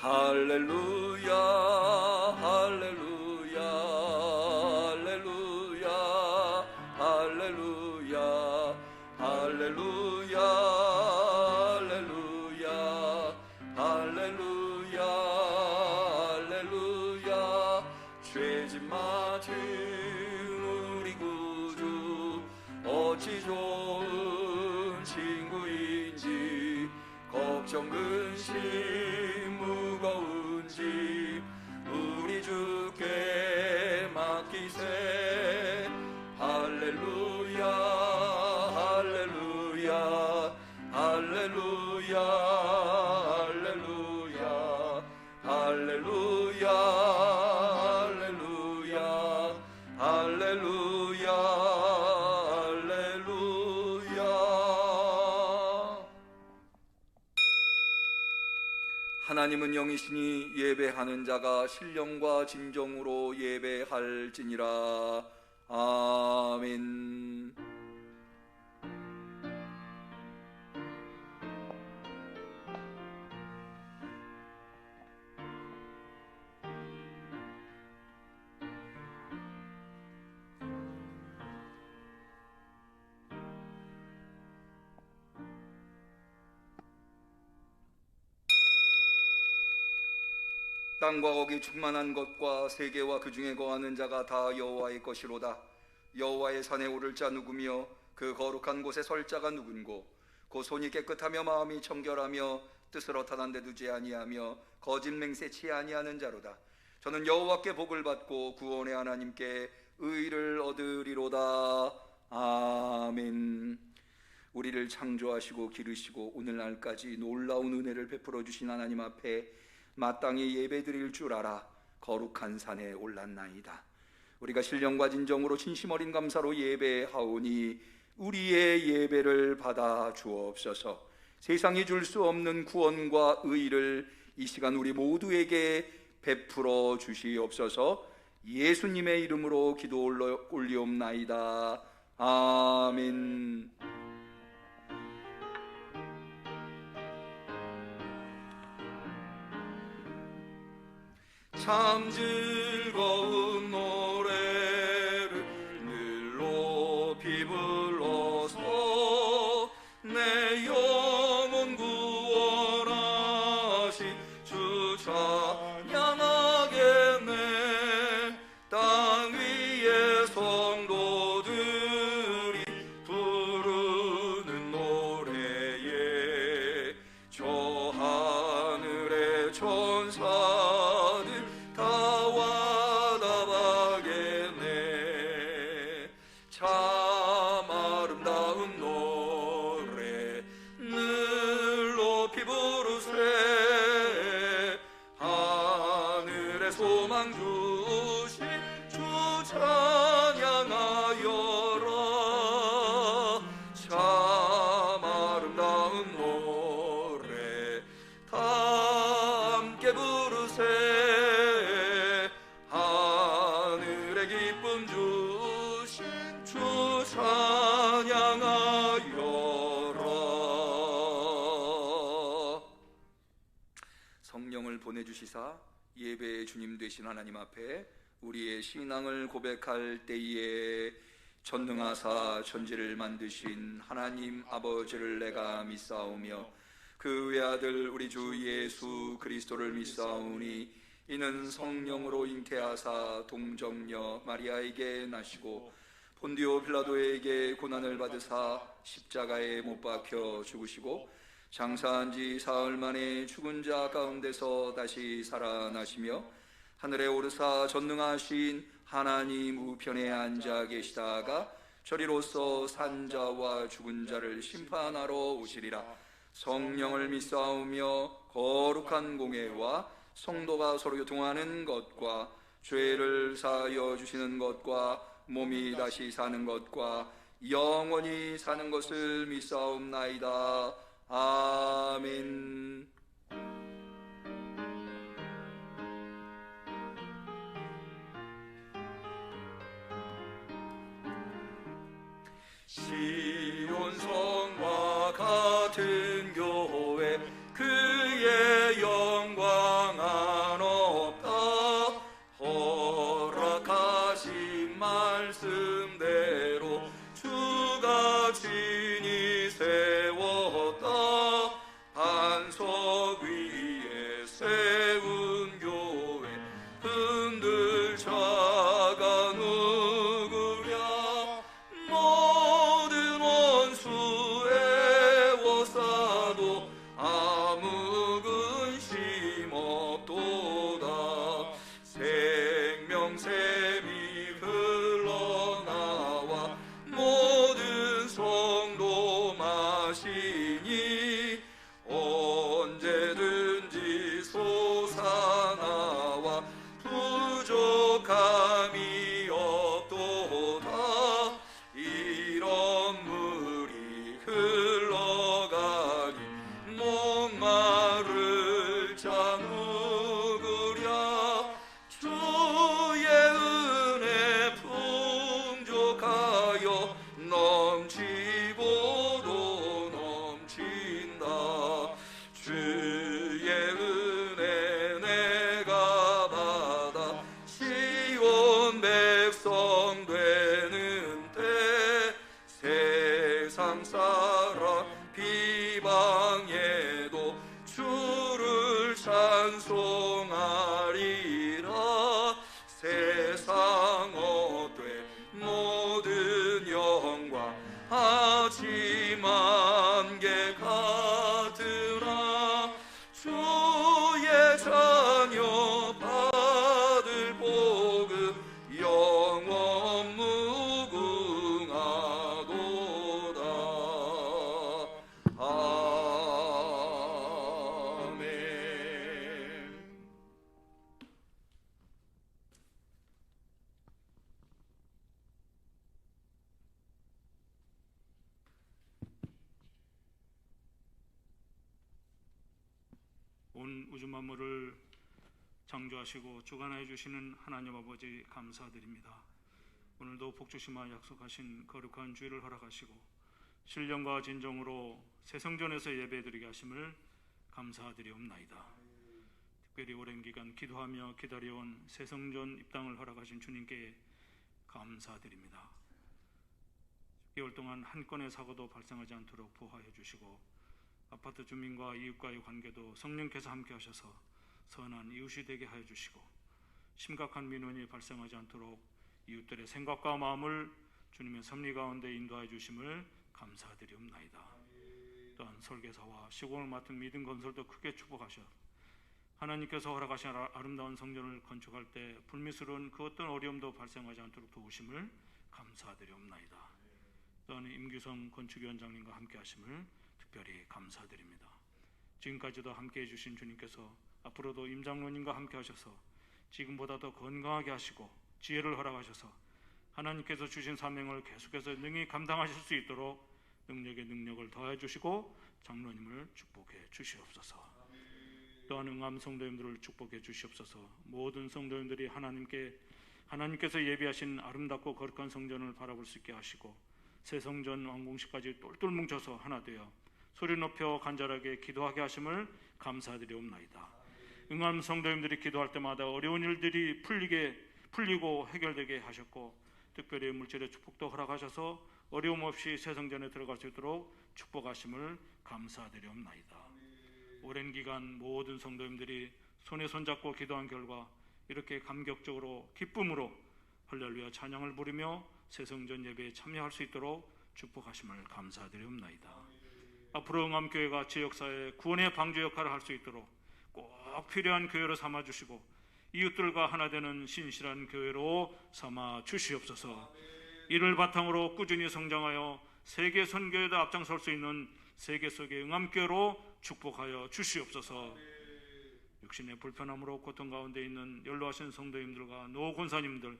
할렐루야 할렐루야 할렐루야 할렐루야 할렐루야 할렐루야 할렐루야 할렐루야 죄짐 맡은 우리 구주 어찌 좋은 친구인지 걱정 근심 무거운지 우리 주께 맡기세 할렐루야 할렐루야 할렐루야 할렐루야 할렐루야 할렐루야 할렐루야 할렐루야. 하나님은 영이시니 예배하는 자가 신령과 진정으로 예배할지니라. 아멘. 땅과 거기 충만한 것과 세계와 그 중에 거하는 자가 다 여호와의 것이로다. 여호와의 산에 오를 자 누구며 그 거룩한 곳에 설 자가 누군고. 그 손이 깨끗하며 마음이 청결하며 뜻을 허탄한 데 두지 아니하며 거짓 맹세치 아니하는 자로다. 저는 여호와께 복을 받고 구원의 하나님께 의를 얻으리로다. 아멘. 우리를 창조하시고 기르시고 오늘날까지 놀라운 은혜를 베풀어 주신 하나님 앞에 마땅히 예배드릴 줄 알아 거룩한 산에 올랐나이다. 우리가 신령과 진정으로 진심 어린 감사로 예배하오니 우리의 예배를 받아 주옵소서. 세상이 줄 수 없는 구원과 의를 이 시간 우리 모두에게 베풀어 주시옵소서. 예수님의 이름으로 기도 올리옵나이다. 아멘. 참 즐거운 노래를 늘 높이 불러서 내 영혼 구원하신 주 찬양하겠네. 땅 위의 성도들이 부르는 노래에 저 하늘의 천사들 다 와닿아겠네. 참 아름다운 노래 늘 높이 부르세. 하늘의 소망 주신 주 찬양하여라. 참 아름다운 노래 다 함께 부르세. 성령을 보내주시사 예배의 주님 되신 하나님 앞에 우리의 신앙을 고백할 때에 전능하사 천지를 만드신 하나님 아버지를 내가 믿사오며 그 외아들 우리 주 예수 그리스도를 믿사오니 이는 성령으로 잉태하사 동정녀 마리아에게 나시고 본디오 빌라도에게 고난을 받으사 십자가에 못 박혀 죽으시고 장사한 지 사흘 만에 죽은 자 가운데서 다시 살아나시며 하늘에 오르사 전능하신 하나님 우편에 앉아 계시다가 저리로서 산자와 죽은 자를 심판하러 오시리라. 성령을 믿사오며 거룩한 공회와 성도가 서로 교통하는 것과 죄를 사하여 주시는 것과 몸이 다시 사는 것과 영원히 사는 것을 믿사옵나이다. 아멘. 시온성과 같은 교회 그의 영광 하시니 언제든지 솟아나와 부족함이 없도다. 이런 물이 흘러가니 목마를 자 누구랴. 주의 은혜 풍족하여 넘치고도 넘친다. 주의 은혜 내가 받아 시온 백성 되는 때 세상 사람 비방에도 주를 찬송하리라. 세상 어때 모든 영광 하지만 개 같으나 주의 자녀 받을 복은 영원 무궁하도다. 아멘. 온 우주 만물을 창조하시고 주관하여 주시는 하나님 아버지 감사드립니다. 오늘도 복주심과 약속하신 거룩한 주일을 허락하시고 신령과 진정으로 새성전에서 예배드리게 하심을 감사드리옵나이다. 특별히 오랜 기간 기도하며 기다려온 새성전 입당을 허락하신 주님께 감사드립니다. 10개월 동안 한 건의 사고도 발생하지 않도록 보호하여 주시고 아파트 주민과 이웃과의 관계도 성령께서 함께 하셔서 선한 이웃이 되게 하여 주시고 심각한 민원이 발생하지 않도록 이웃들의 생각과 마음을 주님의 섭리 가운데 인도하여 주심을 감사드리옵나이다. 또한 설계사와 시공을 맡은 믿음 건설도 크게 축복하셔 하나님께서 허락하신 아름다운 성전을 건축할 때 불미스러운 그 어떤 어려움도 발생하지 않도록 도우심을 감사드리옵나이다. 또한 임규성 건축위원장님과 함께 하심을 특별히 감사드립니다. 지금까지도 함께해 주신 주님께서 앞으로도 임장로님과 함께 하셔서 지금보다 더 건강하게 하시고 지혜를 허락하셔서 하나님께서 주신 사명을 계속해서 능히 감당하실 수 있도록 능력에 능력을 더해 주시고 장로님을 축복해 주시옵소서. 또한 응암 성도님들을 축복해 주시옵소서. 모든 성도님들이 하나님께서 예비하신 아름답고 거룩한 성전을 바라볼 수 있게 하시고 새 성전 완공식까지 똘똘 뭉쳐서 하나 되어 소리 높여 간절하게 기도하게 하심을 감사드리옵나이다. 응암 성도님들이 기도할 때마다 어려운 일들이 풀리고 해결되게 하셨고 특별히 물질의 축복도 허락하셔서 어려움 없이 새 성전에 들어갈 수 있도록 축복하심을 감사드리옵나이다. 오랜 기간 모든 성도님들이 손에 손잡고 기도한 결과 이렇게 감격적으로 기쁨으로 할렐루야 찬양을 부르며 새 성전 예배에 참여할 수 있도록 축복하심을 감사드리옵나이다. 앞으로 응암교회가 지역사회 구원의 방주 역할을 할 수 있도록 꼭 필요한 교회로 삼아주시고 이웃들과 하나 되는 신실한 교회로 삼아 주시옵소서. 이를 바탕으로 꾸준히 성장하여 세계 선교에도 앞장설 수 있는 세계 속의 응암교회로 축복하여 주시옵소서. 육신의 불편함으로 고통 가운데 있는 연로하신 성도님들과 노 권사님들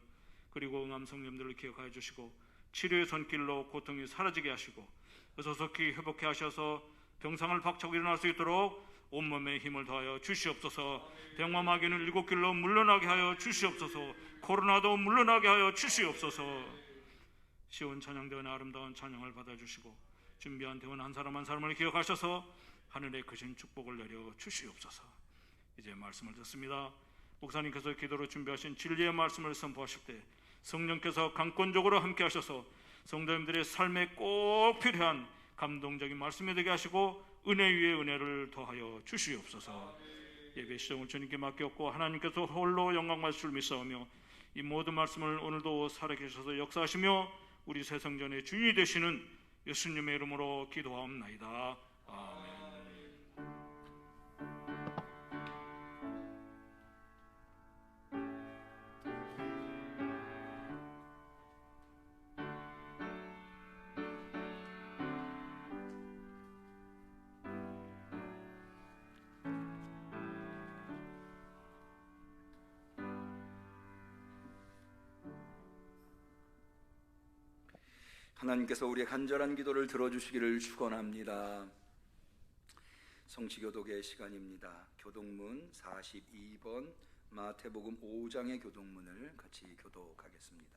그리고 응암 성도님들을 기억하여 주시고 치료의 손길로 고통이 사라지게 하시고 어서속히 회복해 하셔서 병상을 박차고 일어날 수 있도록 온몸에 힘을 더하여 주시옵소서. 병마마귀는 일곱 길로 물러나게 하여 주시옵소서. 코로나도 물러나게 하여 주시옵소서. 시온 찬양대원의 아름다운 찬양을 받아주시고 준비한 대원 한 사람 한 사람을 기억하셔서 하늘에 크신 축복을 내려 주시옵소서. 이제 말씀을 듣습니다. 목사님께서 기도로 준비하신 진리의 말씀을 선포하실 때 성령께서 강권적으로 함께 하셔서 성도님들의 삶에 꼭 필요한 감동적인 말씀이 되게 하시고 은혜 위에 은혜를 더하여 주시옵소서. 예배 시정을 주님께 맡겼고 하나님께서 홀로 영광 받으실 줄 믿사오며 이 모든 말씀을 오늘도 살아계셔서 역사하시며 우리 새 성전의 주인이 되시는 예수님의 이름으로 기도하옵나이다. 아멘. 하나님께서 우리의 간절한 기도를 들어주시기를 축원합니다. 성취교독의 시간입니다. 교독문 42번 마태복음 5장의 교독문을 같이 교독하겠습니다.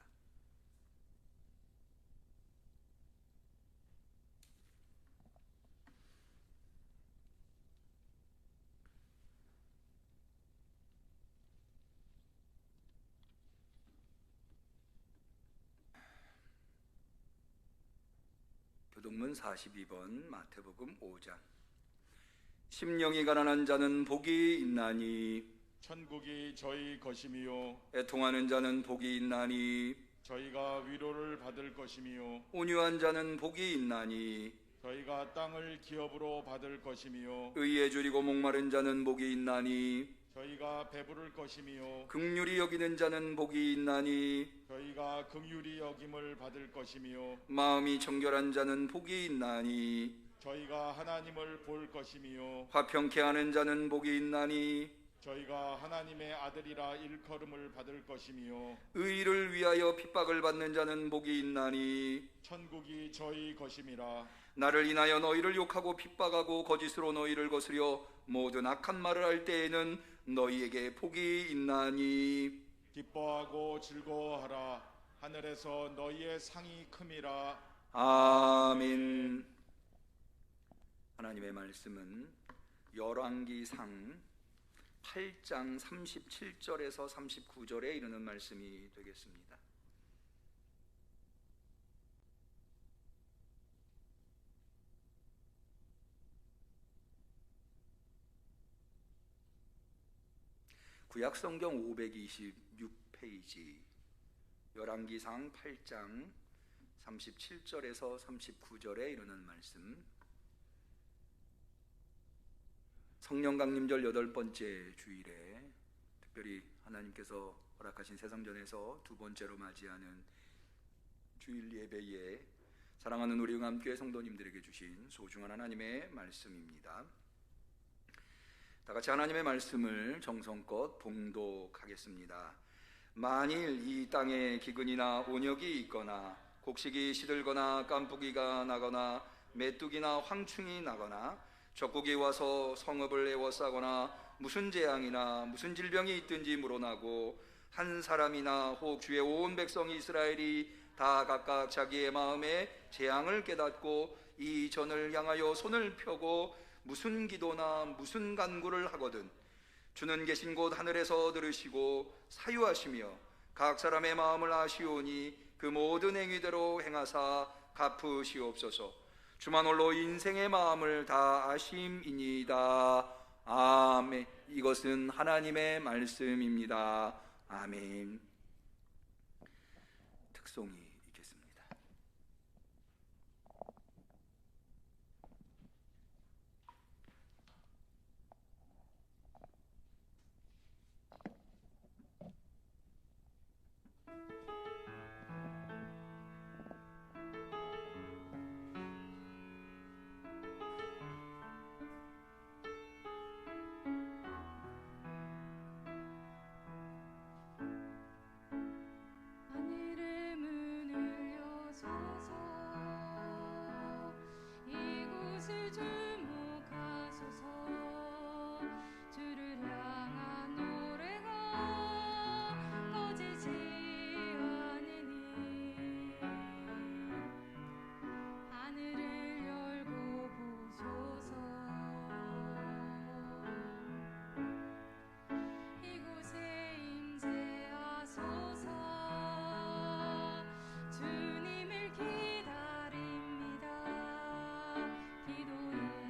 교독문 42번 마태복음 5장. 심령이 가난한 자는 복이 있나니 천국이 저희 것이미요 애통하는 자는 복이 있나니 저희가 위로를 받을 것이미요 온유한 자는 복이 있나니 저희가 땅을 기업으로 받을 것이미요 의에 줄이고 목마른 자는 복이 있나니 저희가 배부를 것이미요 긍휼히 여기는 자는 복이 있나니 저희가 긍휼히 여김을 받을 것이미요 마음이 정결한 자는 복이 있나니 저희가 하나님을 볼 것이미요 화평케 하는 자는 복이 있나니 저희가 하나님의 아들이라 일컬음을 받을 것이미요 의를 위하여 핍박을 받는 자는 복이 있나니 천국이 저희 것임이라. 나를 인하여 너희를 욕하고 핍박하고 거짓으로 너희를 거스려 모든 악한 말을 할 때에는 너희에게 복이 있나니 기뻐하고 즐거워하라. 하늘에서 너희의 상이 큼이라. 아멘. 하나님의 말씀은 열왕기상 8장 37절에서 39절에 이르는 말씀이 되겠습니다. 구약성경 526페이지 열왕기상 8장 37절에서 39절에 이르는 말씀. 성령강림절 8번째 주일에 특별히 하나님께서 허락하신 세상전에서 두 번째로 맞이하는 주일 예배에 사랑하는 우리 응암교회 성도님들에게 주신 소중한 하나님의 말씀입니다. 다 같이 하나님의 말씀을 정성껏 봉독하겠습니다. 만일 이 땅에 기근이나 온역이 있거나 곡식이 시들거나 깐부기가 나거나 메뚜기나 황충이 나거나 적국이 와서 성읍을 에워싸거나 무슨 재앙이나 무슨 질병이 있든지 물어나고 한 사람이나 혹 주의 온 백성이 이스라엘이 다 각각 자기의 마음에 재앙을 깨닫고 이 전을 향하여 손을 펴고 무슨 기도나 무슨 간구를 하거든 주는 계신 곳 하늘에서 들으시고 사유하시며 각 사람의 마음을 아시오니 그 모든 행위대로 행하사 갚으시옵소서. 주만 홀로 인생의 마음을 다 아심이니이다. 아멘. 이것은 하나님의 말씀입니다. 아멘. 특송이 있겠습니다. 주님을 기다립니다. 기도의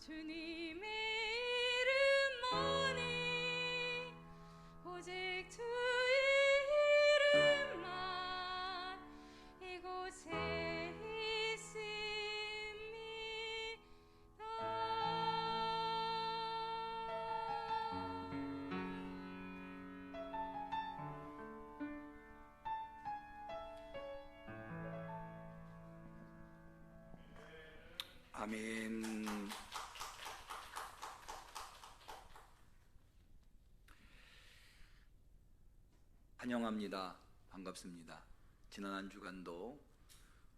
주님의 이름 모니 오직 주의 이름만 이곳에 아멘. 환영합니다. 반갑습니다. 지난 한 주간도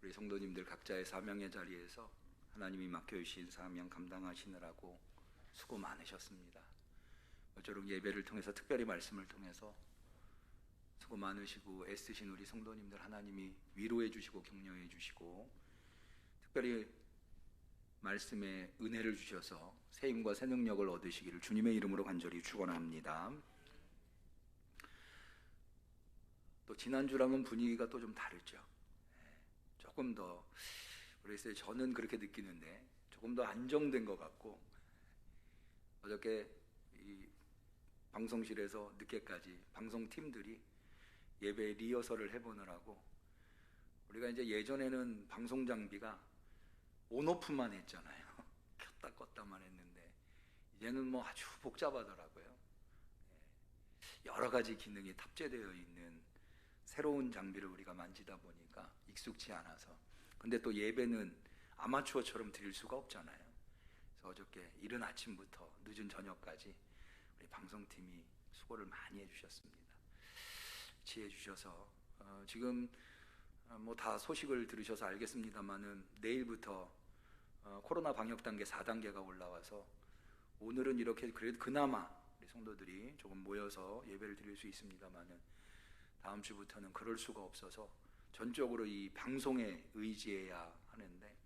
우리 성도님들 각자의 사명의 자리에서 하나님이 맡겨주신 사명 감당하시느라고 수고 많으셨습니다. 모쪼록 예배를 통해서, 특별히 말씀을 통해서 수고 많으시고 애쓰신 우리 성도님들 하나님이 위로해 주시고 격려해 주시고, 특별히 말씀에 은혜를 주셔서 새 힘과 새 능력을 얻으시기를 주님의 이름으로 간절히 축원합니다. 또 지난주랑은 분위기가 또 좀 다르죠. 조금 더, 모르겠어요. 저는 그렇게 느끼는데 조금 더 안정된 것 같고, 어저께 이 방송실에서 늦게까지 방송팀들이 예배 리허설을 해보느라고, 우리가 이제 예전에는 방송 장비가 온오프만 했잖아요. 켰다 껐다만 했는데 이제는 뭐 아주 복잡하더라고요. 여러 가지 기능이 탑재되어 있는 새로운 장비를 우리가 만지다 보니까 익숙치 않아서, 근데 또 예배는 아마추어처럼 드릴 수가 없잖아요. 그래서 어저께 이른 아침부터 늦은 저녁까지 우리 방송팀이 수고를 많이 해주셨습니다. 지혜 주셔서 지금 뭐 다 소식을 들으셔서 알겠습니다만은 내일부터 코로나 방역 단계 4단계가 올라와서, 오늘은 이렇게 그래도 그나마 우리 성도들이 조금 모여서 예배를 드릴 수 있습니다만은 다음 주부터는 그럴 수가 없어서 전적으로 이 방송에 의지해야 하는데,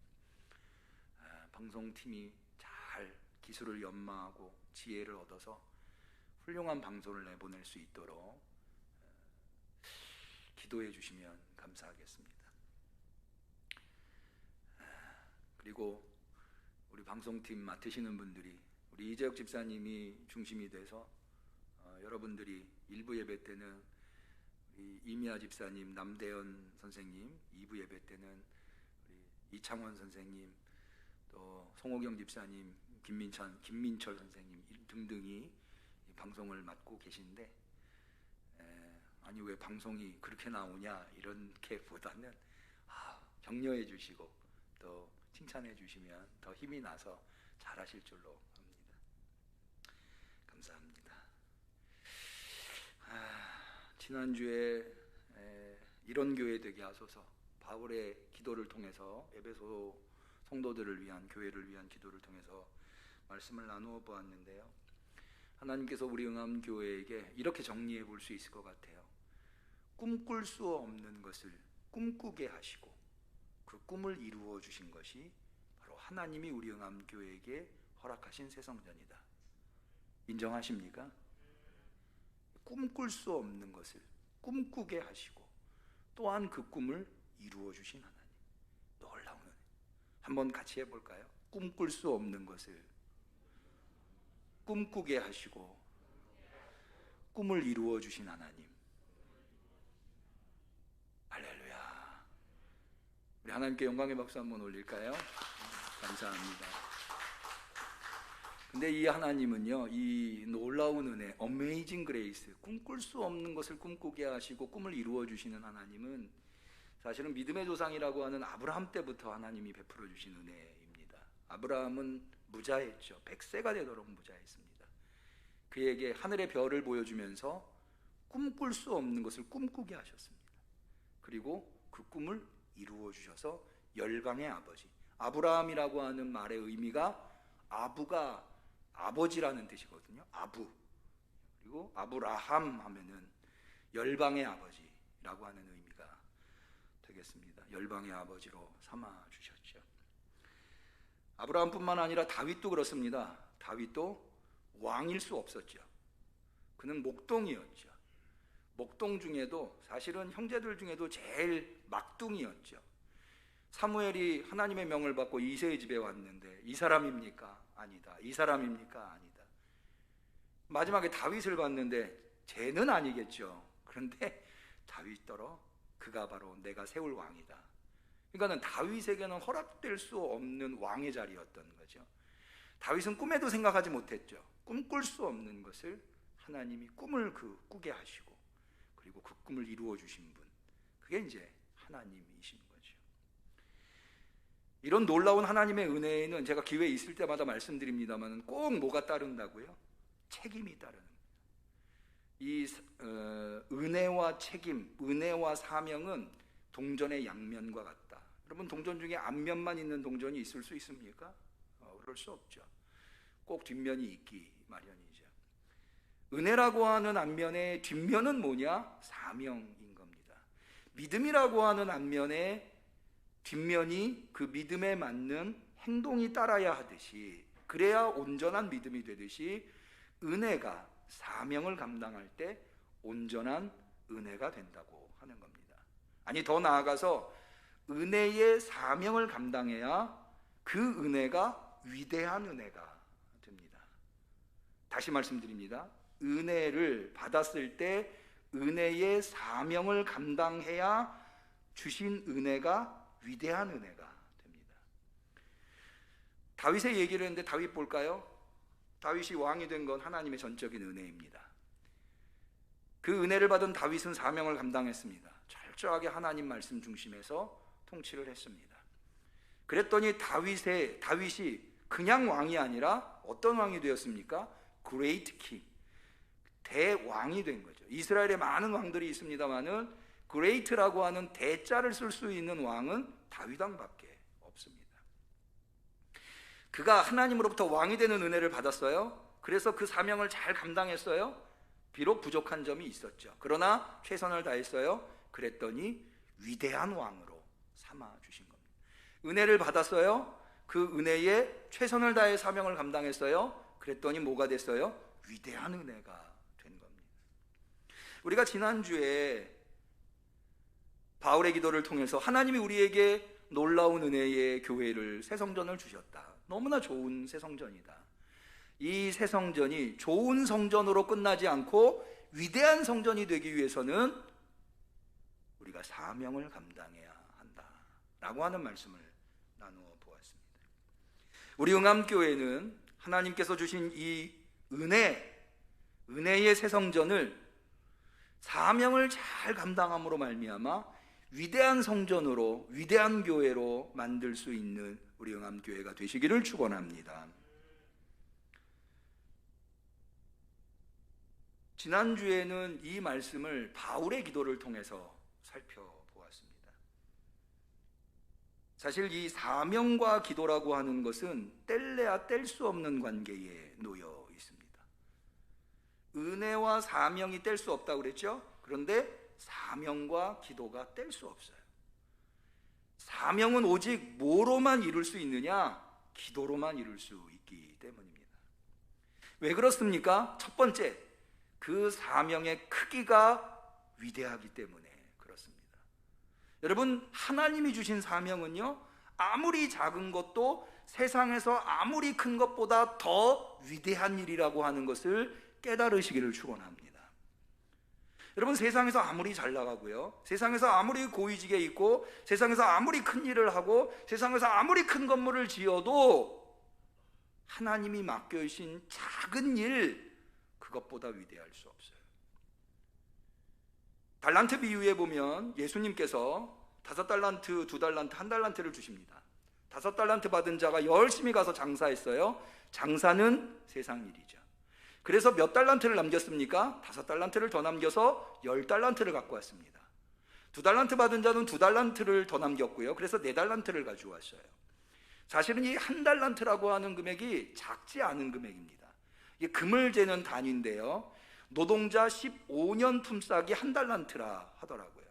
방송팀이 잘 기술을 연마하고 지혜를 얻어서 훌륭한 방송을 내보낼 수 있도록 기도해 주시면 감사하겠습니다. 그리고 우리 방송팀 맡으시는 분들이, 우리 이재혁 집사님이 중심이 돼서 여러분들이 일부 예배 때는 우리 이미아 집사님, 남대현 선생님, 2부 예배 때는 우리 이창원 선생님, 또 송호경 집사님, 김민철 선생님 등등이 이 방송을 맡고 계신데, 아니 왜 방송이 그렇게 나오냐 이렇게 보다는 격려해 주시고 또 칭찬해 주시면 더 힘이 나서 잘하실 줄로 압니다. 감사합니다. 지난주에 이런 교회 되게 하소서, 바울의 기도를 통해서 에베소 성도들을 위한, 교회를 위한 기도를 통해서 말씀을 나누어 보았는데요, 하나님께서 우리 응암교회에게 이렇게 정리해 볼 수 있을 것 같아요. 꿈꿀 수 없는 것을 꿈꾸게 하시고 그 꿈을 이루어 주신 것이 바로 하나님이 우리 응암교회에게 허락하신 새성전이다. 인정하십니까? 꿈꿀 수 없는 것을 꿈꾸게 하시고 또한 그 꿈을 이루어 주신 하나님, 놀라운 은혜. 한번 같이 해볼까요? 꿈꿀 수 없는 것을 꿈꾸게 하시고 꿈을 이루어 주신 하나님. 할렐루야. 우리 하나님께 영광의 박수 한번 올릴까요? 감사합니다. 근데 이 하나님은요, 이 놀라운 은혜, 어메이징 그레이스, 꿈꿀 수 없는 것을 꿈꾸게 하시고 꿈을 이루어 주시는 하나님은 사실은 믿음의 조상이라고 하는 아브라함 때부터 하나님이 베풀어 주신 은혜입니다. 아브라함은 무자했죠. 100세가 되도록 무자했습니다. 그에게 하늘의 별을 보여주면서 꿈꿀 수 없는 것을 꿈꾸게 하셨습니다. 그리고 그 꿈을 이루어 주셔서 열방의 아버지, 아브라함이라고 하는 말의 의미가 아부가 아버지라는 뜻이거든요. 아부. 그리고 아브라함 하면은 열방의 아버지라고 하는 의미가 되겠습니다. 열방의 아버지로 삼아 주셨죠. 아브라함뿐만 아니라 다윗도 그렇습니다. 다윗도 왕일 수 없었죠. 그는 목동이었죠. 목동 중에도 사실은 형제들 중에도 제일 막둥이였죠. 사무엘이 하나님의 명을 받고 이새의 집에 왔는데 이 사람입니까? 아니다. 이 사람입니까? 아니다. 마지막에 다윗을 봤는데 쟤는 아니겠죠. 그런데 다윗더러 그가 바로 내가 세울 왕이다. 그러니까는 다윗에게는 허락될 수 없는 왕의 자리였던 거죠. 다윗은 꿈에도 생각하지 못했죠. 꿈꿀 수 없는 것을 하나님이 꿈을 꾸게 하시고, 그리고 그 꿈을 이루어 주신 분, 그게 이제 하나님이신 거죠. 이런 놀라운 하나님의 은혜에는 제가 기회 있을 때마다 말씀드립니다만 꼭 뭐가 따른다고요? 책임이 따르는. 이 은혜와 책임, 은혜와 사명은 동전의 양면과 같다. 여러분, 동전 중에 앞면만 있는 동전이 있을 수 있습니까? 그럴 수 없죠. 꼭 뒷면이 있기 마련이죠. 은혜라고 하는 앞면의 뒷면은 뭐냐? 사명인 겁니다. 믿음이라고 하는 앞면의 뒷면이 그 믿음에 맞는 행동이 따라야 하듯이, 그래야 온전한 믿음이 되듯이 은혜가 사명을 감당할 때 온전한 은혜가 된다고 하는 겁니다. 아니, 더 나아가서 은혜의 사명을 감당해야 그 은혜가 위대한 은혜가 됩니다. 다시 말씀드립니다. 은혜를 받았을 때 은혜의 사명을 감당해야 주신 은혜가 위대한 은혜가 됩니다. 다윗의 얘기를 했는데 다윗 볼까요? 다윗이 왕이 된 건 하나님의 전적인 은혜입니다. 그 은혜를 받은 다윗은 사명을 감당했습니다. 철저하게 하나님 말씀 중심에서 통치를 했습니다. 그랬더니 다윗이 그냥 왕이 아니라 어떤 왕이 되었습니까? Great King, 대왕이 된 거죠. 이스라엘에 많은 왕들이 있습니다만은 Great라고 하는 대자를 쓸 수 있는 왕은 다윗 왕밖에 없습니다. 그가 하나님으로부터 왕이 되는 은혜를 받았어요. 그래서 그 사명을 잘 감당했어요. 비록 부족한 점이 있었죠. 그러나 최선을 다했어요. 그랬더니 위대한 왕으로 삼아 주신 겁니다. 은혜를 받았어요. 그 은혜에 최선을 다해 사명을 감당했어요. 그랬더니 뭐가 됐어요? 위대한 은혜가 된 겁니다. 우리가 지난주에 바울의 기도를 통해서 하나님이 우리에게 놀라운 은혜의 교회를, 새 성전을 주셨다. 너무나 좋은 새 성전이다. 이 새 성전이 좋은 성전으로 끝나지 않고 위대한 성전이 되기 위해서는 우리가 사명을 감당해야 한다 라고 하는 말씀을 나누어 보았습니다. 우리 응암교회는 하나님께서 주신 이 은혜의 새 성전을 사명을 잘 감당함으로 말미암아 위대한 성전으로, 위대한 교회로 만들 수 있는 우리 응암교회가 되시기를 축원합니다. 지난주에는 이 말씀을 바울의 기도를 통해서 살펴보았습니다. 사실 이 사명과 기도라고 하는 것은 뗄래야 뗄 수 없는 관계에 놓여 있습니다. 은혜와 사명이 뗄 수 없다고 그랬죠? 그런데 사명과 기도가 뗄 수 없어요. 사명은 오직 뭐로만 이룰 수 있느냐? 기도로만 이룰 수 있기 때문입니다. 왜 그렇습니까? 첫 번째, 그 사명의 크기가 위대하기 때문에 그렇습니다. 여러분, 하나님이 주신 사명은요, 아무리 작은 것도 세상에서 아무리 큰 것보다 더 위대한 일이라고 하는 것을 깨달으시기를 축원합니다. 여러분, 세상에서 아무리 잘 나가고요, 세상에서 아무리 고위직에 있고, 세상에서 아무리 큰 일을 하고, 세상에서 아무리 큰 건물을 지어도 하나님이 맡겨주신 작은 일, 그것보다 위대할 수 없어요. 달란트 비유에 보면 예수님께서 5달란트, 2달란트, 1달란트를 주십니다. 5달란트 받은 자가 열심히 가서 장사했어요. 장사는 세상 일이죠. 그래서 몇 달란트를 남겼습니까? 5달란트를 더 남겨서 10달란트를 갖고 왔습니다. 2달란트 받은 자는 2달란트를 더 남겼고요. 그래서 4달란트를 가지고 왔어요. 사실은 이 1달란트라고 하는 금액이 작지 않은 금액입니다. 이게 금을 재는 단위인데요, 노동자 15년 품삯이 1달란트라 하더라고요.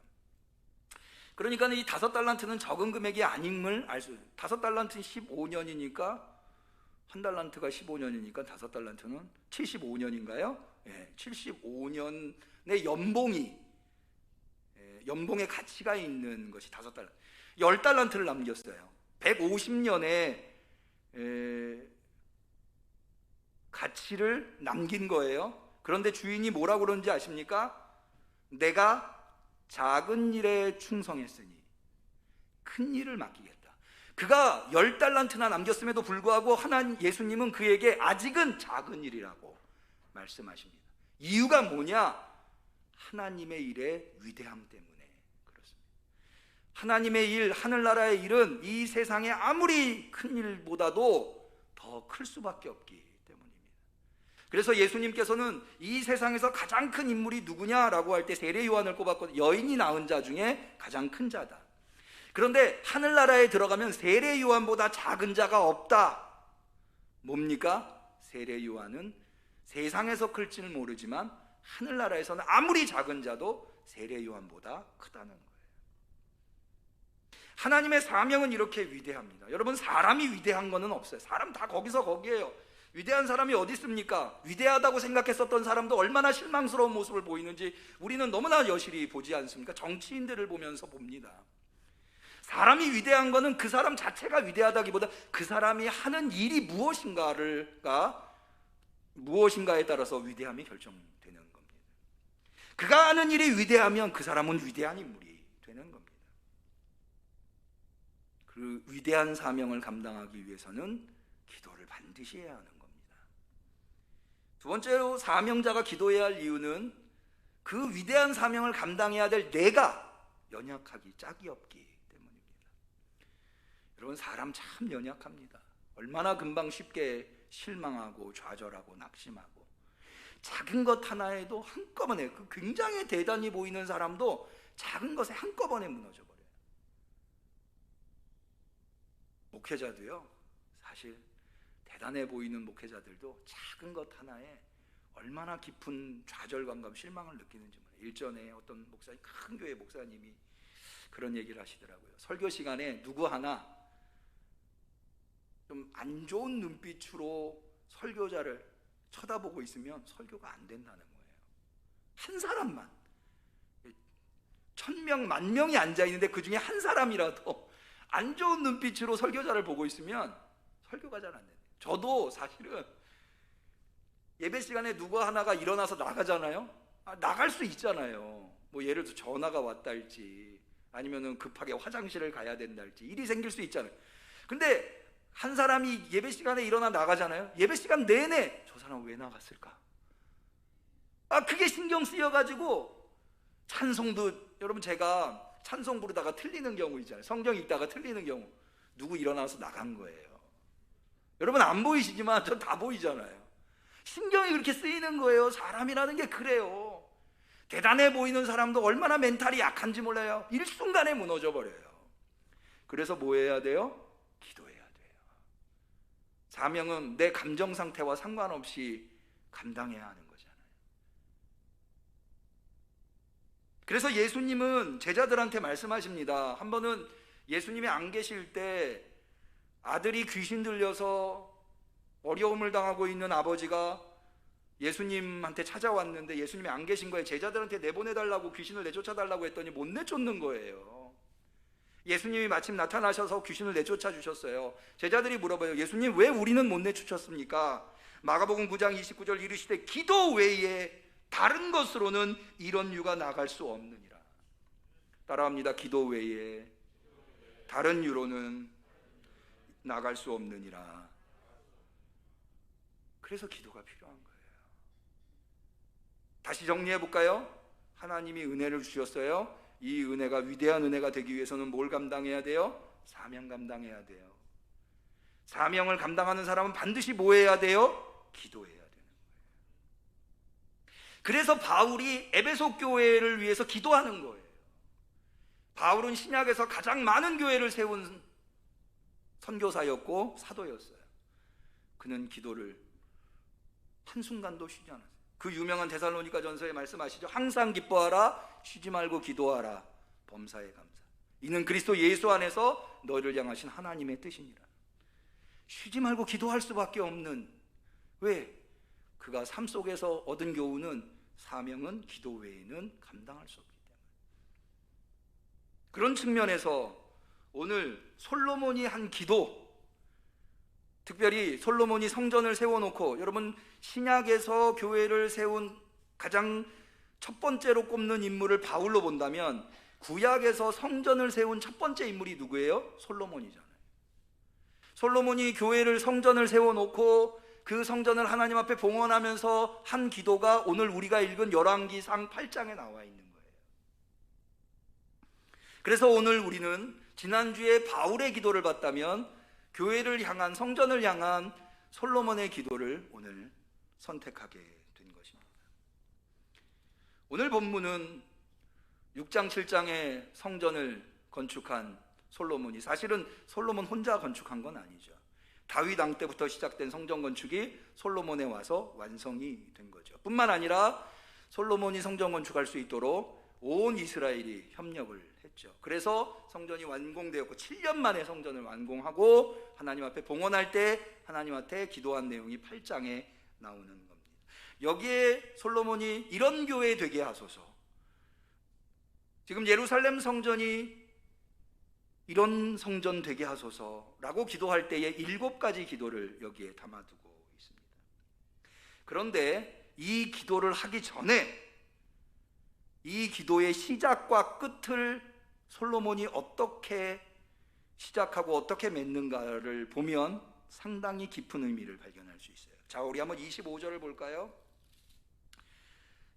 그러니까 이 5달란트는 적은 금액이 아님을 알 수 있어요. 5달란트는 15년이니까 1달란트가 15년이니까 5달란트는 75년인가요? 예, 75년의 연봉의 가치가 있는 것이 5달란트. 10달란트를 남겼어요. 150년에 가치를 남긴 거예요. 그런데 주인이 뭐라고 그러는지 아십니까? 내가 작은 일에 충성했으니 큰 일을 맡기겠다. 그가 10달란트나 남겼음에도 불구하고 예수님은 그에게 아직은 작은 일이라고 말씀하십니다. 이유가 뭐냐? 하나님의 일의 위대함 때문에 그렇습니다. 하나님의 일, 하늘나라의 일은 이 세상의 아무리 큰 일보다도 더 클 수밖에 없기 때문입니다. 그래서 예수님께서는 이 세상에서 가장 큰 인물이 누구냐라고 할 때 세례 요한을 꼽았거든요. 여인이 낳은 자 중에 가장 큰 자다. 그런데 하늘나라에 들어가면 세례 요한보다 작은 자가 없다. 뭡니까? 세례 요한은 세상에서 클지는 모르지만 하늘나라에서는 아무리 작은 자도 세례 요한보다 크다는 거예요. 하나님의 사명은 이렇게 위대합니다. 여러분, 사람이 위대한 거는 없어요. 사람 다 거기서 거기에요. 위대한 사람이 어디 있습니까? 위대하다고 생각했었던 사람도 얼마나 실망스러운 모습을 보이는지 우리는 너무나 여실히 보지 않습니까? 정치인들을 보면서 봅니다. 사람이 위대한 거는 그 사람 자체가 위대하다기보다 그 사람이 하는 일이 무엇인가에 따라서 위대함이 결정되는 겁니다. 그가 하는 일이 위대하면 그 사람은 위대한 인물이 되는 겁니다. 그 위대한 사명을 감당하기 위해서는 기도를 반드시 해야 하는 겁니다. 두 번째로 사명자가 기도해야 할 이유는 그 위대한 사명을 감당해야 될 내가 연약하기 짝이 없기 때문입니다. 여러분, 사람 참 연약합니다. 얼마나 금방 쉽게 실망하고 좌절하고 낙심하고, 작은 것 하나에도 한꺼번에, 그 굉장히 대단히 보이는 사람도 작은 것에 한꺼번에 무너져 버려요. 목회자도요, 사실 대단해 보이는 목회자들도 작은 것 하나에 얼마나 깊은 좌절감과 실망을 느끼는지 몰라요. 일전에 어떤 목사님, 큰 교회 목사님이 그런 얘기를 하시더라고요. 설교 시간에 누구 하나 좀 안 좋은 눈빛으로 설교자를 쳐다보고 있으면 설교가 안 된다는 거예요. 한 사람만, 1000명, 10,000명이 앉아있는데 그 중에 한 사람이라도 안 좋은 눈빛으로 설교자를 보고 있으면 설교가 잘 안 돼요. 저도 사실은 예배 시간에 누구 하나가 일어나서 나가잖아요. 나갈 수 있잖아요. 뭐 예를 들어 전화가 왔다 할지, 아니면은 급하게 화장실을 가야 된다 할지, 일이 생길 수 있잖아요. 근데 한 사람이 예배 시간에 일어나 나가잖아요. 예배 시간 내내 저 사람 왜 나갔을까? 그게 신경 쓰여가지고, 찬송도, 여러분, 제가 찬송 부르다가 틀리는 경우 있잖아요. 성경 읽다가 틀리는 경우, 누구 일어나서 나간 거예요. 여러분, 안 보이시지만 전 다 보이잖아요. 신경이 그렇게 쓰이는 거예요. 사람이라는 게 그래요. 대단해 보이는 사람도 얼마나 멘탈이 약한지 몰라요. 일순간에 무너져 버려요. 그래서 뭐 해야 돼요? 기도해야 돼요. 사명은 내 감정 상태와 상관없이 감당해야 하는 거잖아요. 그래서 예수님은 제자들한테 말씀하십니다. 한 번은 예수님이 안 계실 때 아들이 귀신 들려서 어려움을 당하고 있는 아버지가 예수님한테 찾아왔는데 예수님이 안 계신 거예요. 제자들한테 내보내달라고, 귀신을 내쫓아달라고 했더니 못 내쫓는 거예요. 예수님이 마침 나타나셔서 귀신을 내쫓아 주셨어요. 제자들이 물어봐요. 예수님, 왜 우리는 못 내쫓았습니까? 마가복음 9장 29절 이르시되 기도 외에 다른 것으로는 이런 유가 나갈 수 없느니라. 따라합니다. 기도 외에 다른 유로는 나갈 수 없느니라. 그래서 기도가 필요한 거예요. 다시 정리해 볼까요? 하나님이 은혜를 주셨어요. 이 은혜가 위대한 은혜가 되기 위해서는 뭘 감당해야 돼요? 사명 감당해야 돼요. 사명을 감당하는 사람은 반드시 뭐 해야 돼요? 기도해야 되는 거예요. 그래서 바울이 에베소 교회를 위해서 기도하는 거예요. 바울은 신약에서 가장 많은 교회를 세운 선교사였고 사도였어요. 그는 기도를 한순간도 쉬지 않았어요. 그 유명한 데살로니가 전서에 말씀하시죠. 항상 기뻐하라, 쉬지 말고 기도하라, 범사에 감사. 이는 그리스도 예수 안에서 너희를 향하신 하나님의 뜻이니라. 쉬지 말고 기도할 수밖에 없는, 왜? 그가 삶 속에서 얻은 교훈은 사명은 기도 외에는 감당할 수 없기 때문에. 그런 측면에서 오늘 솔로몬이 한 기도, 특별히 솔로몬이 성전을 세워놓고, 여러분 신약에서 교회를 세운 가장 첫 번째로 꼽는 인물을 바울로 본다면 구약에서 성전을 세운 첫 번째 인물이 누구예요? 솔로몬이잖아요. 솔로몬이 교회를 성전을 세워놓고 그 성전을 하나님 앞에 봉헌하면서 한 기도가 오늘 우리가 읽은 열왕기상 8장에 나와 있는 거예요. 그래서 오늘 우리는 지난주에 바울의 기도를 봤다면 교회를 향한, 성전을 향한 솔로몬의 기도를 오늘 선택하게 된 것입니다. 오늘 본문은 6장 7장에 성전을 건축한 솔로몬이, 사실은 솔로몬 혼자 건축한 건 아니죠. 다윗 왕 때부터 시작된 성전 건축이 솔로몬에 와서 완성이 된 거죠. 뿐만 아니라 솔로몬이 성전 건축할 수 있도록 온 이스라엘이 협력을 했죠. 그래서 성전이 완공되었고 7년 만에 성전을 완공하고 하나님 앞에 봉헌할 때 하나님한테 기도한 내용이 8장에 나오는 겁니다. 여기에 솔로몬이 이런 교회 되게 하소서, 지금 예루살렘 성전이 이런 성전 되게 하소서라고 기도할 때에 7가지 기도를 여기에 담아두고 있습니다. 그런데 이 기도를 하기 전에 이 기도의 시작과 끝을 솔로몬이 어떻게 시작하고 어떻게 맺는가를 보면 상당히 깊은 의미를 발견할 수 있어요. 자, 우리 한번 25절을 볼까요?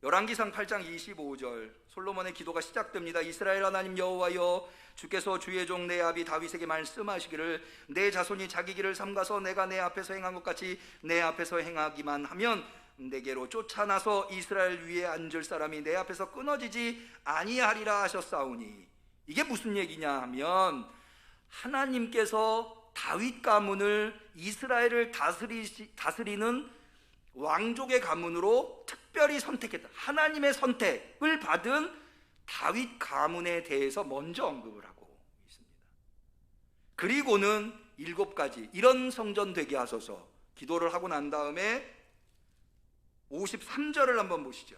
열왕기상 8장 25절, 솔로몬의 기도가 시작됩니다. 이스라엘 하나님 여호와여, 주께서 주의 종 내 아비 다윗에게 말씀하시기를 내 자손이 자기 길을 삼가서 내가 내 앞에서 행한 것 같이 내 앞에서 행하기만 하면 내게로 쫓아나서 이스라엘 위에 앉을 사람이 내 앞에서 끊어지지 아니하리라 하셨사오니, 이게 무슨 얘기냐 하면 하나님께서 다윗 가문을, 이스라엘을 다스리는 왕족의 가문으로 특별히 선택했다, 하나님의 선택을 받은 다윗 가문에 대해서 먼저 언급을 하고 있습니다. 그리고는 7가지 이런 성전 되게 하소서 기도를 하고 난 다음에 53절을 한번 보시죠.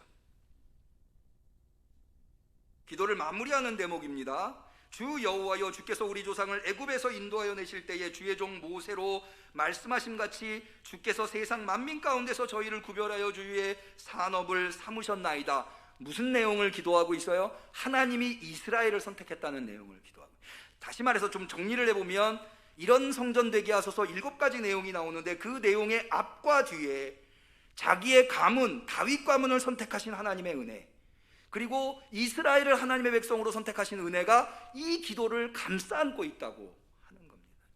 기도를 마무리하는 대목입니다. 주 여호와여, 주께서 우리 조상을 애굽에서 인도하여 내실 때에 주의 종 모세로 말씀하신 같이 주께서 세상 만민 가운데서 저희를 구별하여 주의 산업을 삼으셨나이다. 무슨 내용을 기도하고 있어요? 하나님이 이스라엘을 선택했다는 내용을 기도하고, 다시 말해서 좀 정리를 해보면 이런 성전 되게 하소서 7가지 내용이 나오는데 그 내용의 앞과 뒤에 자기의 가문, 다윗 가문을 선택하신 하나님의 은혜, 그리고 이스라엘을 하나님의 백성으로 선택하신 은혜가 이 기도를 감싸 안고 있다고 하는 겁니다.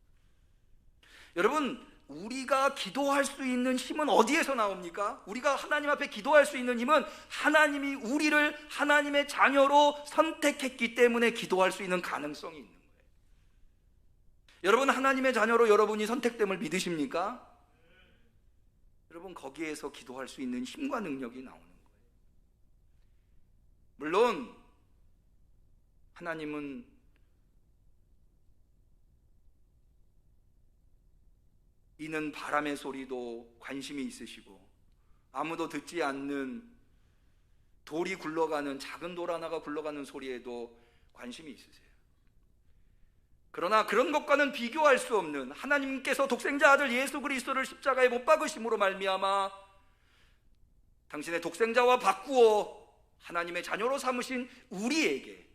여러분, 우리가 기도할 수 있는 힘은 어디에서 나옵니까? 우리가 하나님 앞에 기도할 수 있는 힘은 하나님이 우리를 하나님의 자녀로 선택했기 때문에 기도할 수 있는 가능성이 있는 거예요. 여러분, 하나님의 자녀로 여러분이 선택됨을 믿으십니까? 여러분, 거기에서 기도할 수 있는 힘과 능력이 나오는 거예요. 물론 하나님은 이는 바람의 소리도 관심이 있으시고 아무도 듣지 않는 돌이 굴러가는, 작은 돌 하나가 굴러가는 소리에도 관심이 있으세요. 그러나 그런 것과는 비교할 수 없는 하나님께서 독생자 아들 예수 그리스도를 십자가에 못 박으심으로 말미암아 당신의 독생자와 바꾸어 하나님의 자녀로 삼으신 우리에게,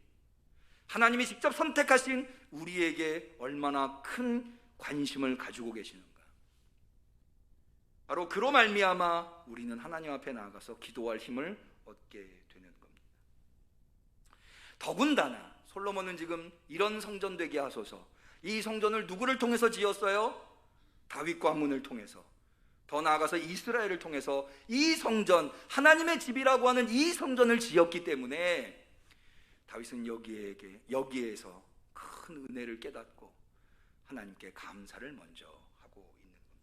하나님이 직접 선택하신 우리에게 얼마나 큰 관심을 가지고 계시는가. 바로 그로 말미암아 우리는 하나님 앞에 나아가서 기도할 힘을 얻게 되는 겁니다. 더군다나 솔로몬은 지금 이런 성전 되게 하소서, 이 성전을 누구를 통해서 지었어요? 다윗 가문을 통해서, 더 나아가서 이스라엘을 통해서 이 성전, 하나님의 집이라고 하는 이 성전을 지었기 때문에 다윗은 여기에서 큰 은혜를 깨닫고 하나님께 감사를 먼저 하고 있는 겁니다.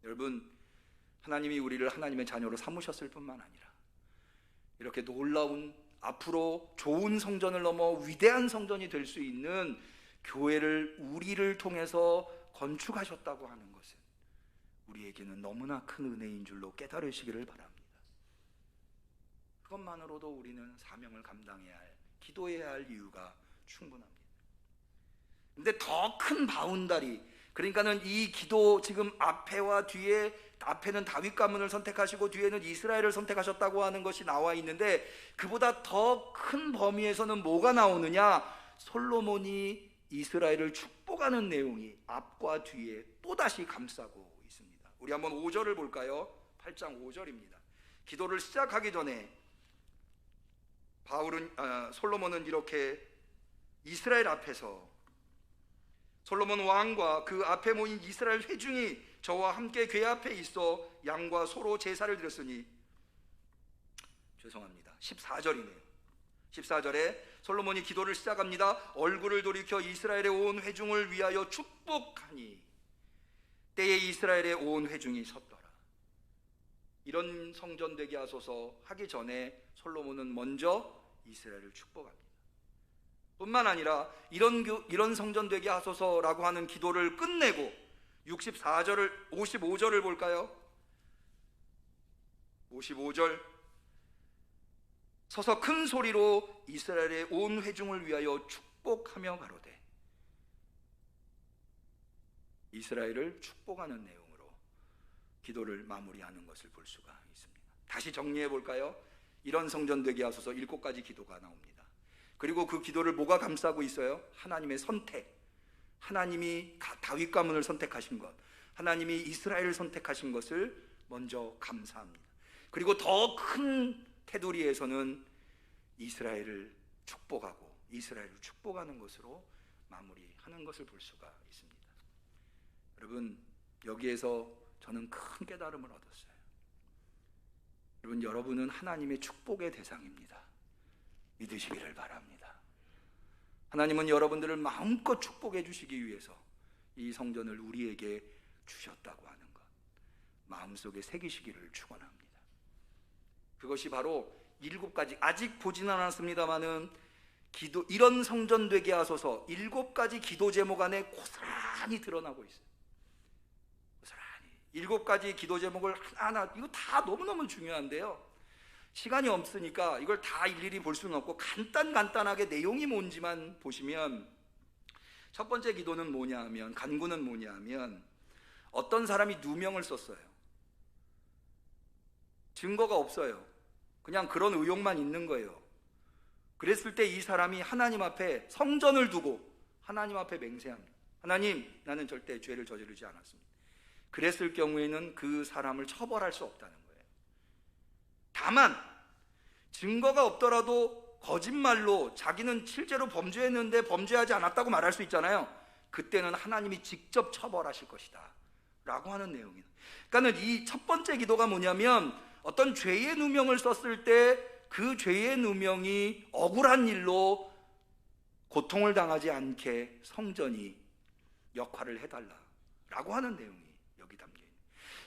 여러분, 하나님이 우리를 하나님의 자녀로 삼으셨을 뿐만 아니라 이렇게 놀라운, 앞으로 좋은 성전을 넘어 위대한 성전이 될 수 있는 교회를 우리를 통해서 건축하셨다고 하는 것은 우리에게는 너무나 큰 은혜인 줄로 깨달으시기를 바랍니다. 그것만으로도 우리는 사명을 감당해야 할, 기도해야 할 이유가 충분합니다. 근데 더 큰 바운다리, 그러니까는 이 기도 지금 앞에와 뒤에, 앞에는 다윗 가문을 선택하시고 뒤에는 이스라엘을 선택하셨다고 하는 것이 나와 있는데, 그보다 더 큰 범위에서는 뭐가 나오느냐? 솔로몬이 이스라엘을 축복하는 내용이 앞과 뒤에 또다시 감싸고 있습니다. 우리 한번 5절을 볼까요? 8장 5절입니다. 기도를 시작하기 전에 솔로몬은 이렇게 이스라엘 앞에서, 솔로몬 왕과 그 앞에 모인 이스라엘 회중이 저와 함께 궤 앞에 있어 양과 소로 제사를 드렸으니, 죄송합니다, 14절이네요. 14절에 솔로몬이 기도를 시작합니다. 얼굴을 돌이켜 이스라엘의 온 회중을 위하여 축복하니 때에 이스라엘의 온 회중이 섰더라. 이런 성전 되게 하소서 하기 전에 솔로몬은 먼저 이스라엘을 축복합니다. 뿐만 아니라 이런 성전 되게 하소서라고 하는 기도를 끝내고 55절을 볼까요? 55절, 서서 큰 소리로 이스라엘의 온 회중을 위하여 축복하며 가로되, 이스라엘을 축복하는 내용으로 기도를 마무리하는 것을 볼 수가 있습니다. 다시 정리해 볼까요? 이런 성전 되게 하소서 7가지 기도가 나옵니다. 그리고 그 기도를 뭐가 감싸고 있어요? 하나님의 선택, 하나님이 다윗 가문을 선택하신 것, 하나님이 이스라엘을 선택하신 것을 먼저 감사합니다. 그리고 더 큰 테두리에서는 이스라엘을 축복하고 이스라엘을 축복하는 것으로 마무리하는 것을 볼 수가 있습니다. 여러분, 여기에서 저는 큰 깨달음을 얻었어요. 여러분, 여러분은 하나님의 축복의 대상입니다. 믿으시기를 바랍니다. 하나님은 여러분들을 마음껏 축복해 주시기 위해서 이 성전을 우리에게 주셨다고 하는 것, 마음속에 새기시기를 축원합니다. 그것이 바로 7가지, 아직 보지는 않았습니다마는 이런 성전 되게 하소서 7가지 기도 제목 안에 고스란히 드러나고 있어요. 고스란히 7가지 기도 제목을 하나하나, 이거 다 너무너무 중요한데요, 시간이 없으니까 이걸 다 일일이 볼 수는 없고 간단하게 내용이 뭔지만 보시면, 첫 번째 기도는 뭐냐 하면, 간구는 뭐냐 하면, 어떤 사람이 누명을 썼어요. 증거가 없어요. 그냥 그런 의혹만 있는 거예요. 그랬을 때 이 사람이 하나님 앞에 성전을 두고 하나님 앞에 맹세합니다. 하나님, 나는 절대 죄를 저지르지 않았습니다. 그랬을 경우에는 그 사람을 처벌할 수 없다는 거예요. 다만 증거가 없더라도 거짓말로 자기는 실제로 범죄했는데 범죄하지 않았다고 말할 수 있잖아요. 그때는 하나님이 직접 처벌하실 것이다 라고 하는 내용이에요. 그러니까 이 첫 번째 기도가 뭐냐면, 어떤 죄의 누명을 썼을 때 그 죄의 누명이 억울한 일로 고통을 당하지 않게 성전이 역할을 해달라라고 하는 내용이 여기 담겨있어요.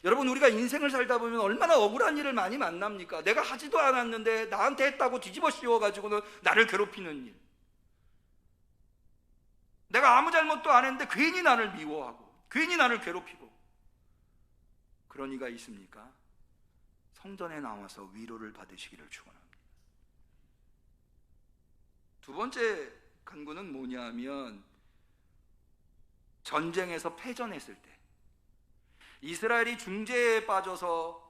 여러분, 우리가 인생을 살다 보면 얼마나 억울한 일을 많이 만납니까? 내가 하지도 않았는데 나한테 했다고 뒤집어 씌워가지고는 나를 괴롭히는 일, 내가 아무 잘못도 안 했는데 괜히 나를 미워하고 괜히 나를 괴롭히고, 그런 이가 있습니까? 성전에 나와서 위로를 받으시기를 축원합니다. 두 번째 간구는 뭐냐 하면, 전쟁에서 패전했을 때, 이스라엘이 중재에 빠져서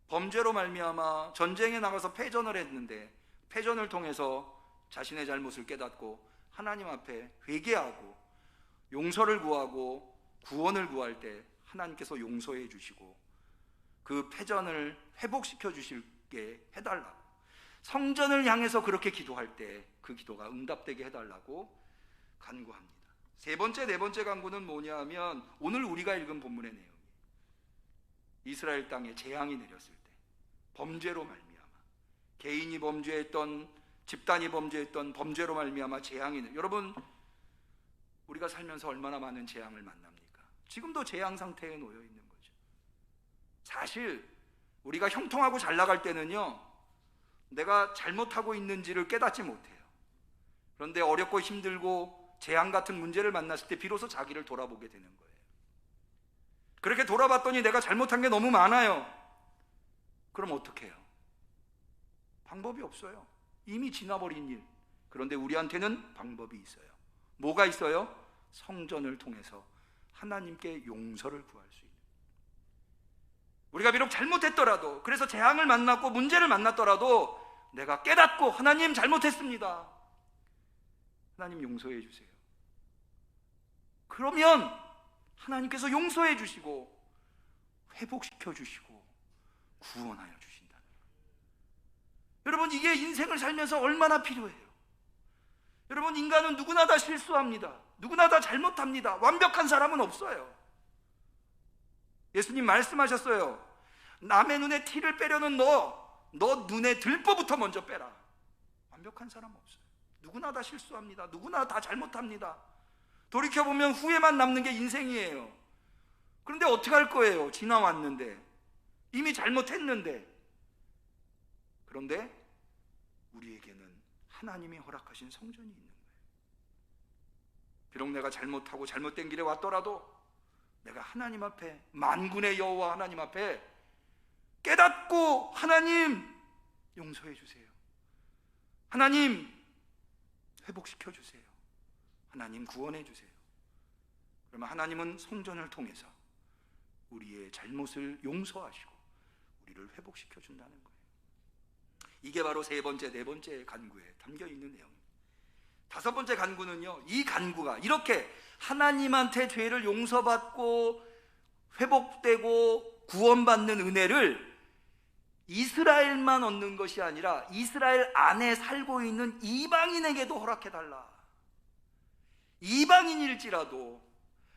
범죄로 말미암아 전쟁에 나가서 패전을 했는데, 패전을 통해서 자신의 잘못을 깨닫고 하나님 앞에 회개하고 용서를 구하고 구원을 구할 때 하나님께서 용서해 주시고 그 패전을 회복시켜 주실게 해달라고, 성전을 향해서 그렇게 기도할 때 그 기도가 응답되게 해달라고 간구합니다. 네 번째 간구는 뭐냐 하면, 오늘 우리가 읽은 본문의 내용이에요. 이스라엘 땅에 재앙이 내렸을 때, 범죄로 말미암아, 개인이 범죄했던, 집단이 범죄했던 범죄로 말미암아 재앙이 내려. 여러분, 우리가 살면서 얼마나 많은 재앙을 만납니까? 지금도 재앙 상태에 놓여 있는 거죠. 사실 우리가 형통하고 잘 나갈 때는요, 내가 잘못하고 있는지를 깨닫지 못해요. 그런데 어렵고 힘들고 재앙 같은 문제를 만났을 때 비로소 자기를 돌아보게 되는 거예요. 그렇게 돌아봤더니 내가 잘못한 게 너무 많아요. 그럼 어떻게 해요? 방법이 없어요. 이미 지나버린 일. 그런데 우리한테는 방법이 있어요. 뭐가 있어요? 성전을 통해서 하나님께 용서를 구할 수 있는, 우리가 비록 잘못했더라도, 그래서 재앙을 만났고 문제를 만났더라도 내가 깨닫고 하나님 잘못했습니다, 하나님 용서해 주세요. 그러면 하나님께서 용서해 주시고 회복시켜 주시고 구원하여 주신다는 거예요. 여러분, 이게 인생을 살면서 얼마나 필요해요. 여러분, 인간은 누구나 다 실수합니다. 누구나 다 잘못합니다. 완벽한 사람은 없어요. 예수님 말씀하셨어요. 남의 눈에 티를 빼려는 너 눈에 들보부터 먼저 빼라. 완벽한 사람 없어요. 누구나 다 실수합니다. 누구나 다 잘못합니다. 돌이켜보면 후회만 남는 게 인생이에요. 그런데 어떻게 할 거예요? 지나왔는데, 이미 잘못했는데. 그런데 우리에게는 하나님이 허락하신 성전이 있는 거예요. 비록 내가 잘못하고 잘못된 길에 왔더라도 내가 하나님 앞에, 만군의 여호와 하나님 앞에 깨닫고 하나님 용서해 주세요, 하나님 회복시켜 주세요, 하나님 구원해 주세요. 그러면 하나님은 성전을 통해서 우리의 잘못을 용서하시고 우리를 회복시켜 준다는 거예요. 이게 바로 세 번째, 네 번째 간구에 담겨 있는 내용입니다. 다섯 번째 간구는요, 이 간구가 이렇게 하나님한테 죄를 용서받고 회복되고 구원받는 은혜를 이스라엘만 얻는 것이 아니라 이스라엘 안에 살고 있는 이방인에게도 허락해달라. 이방인일지라도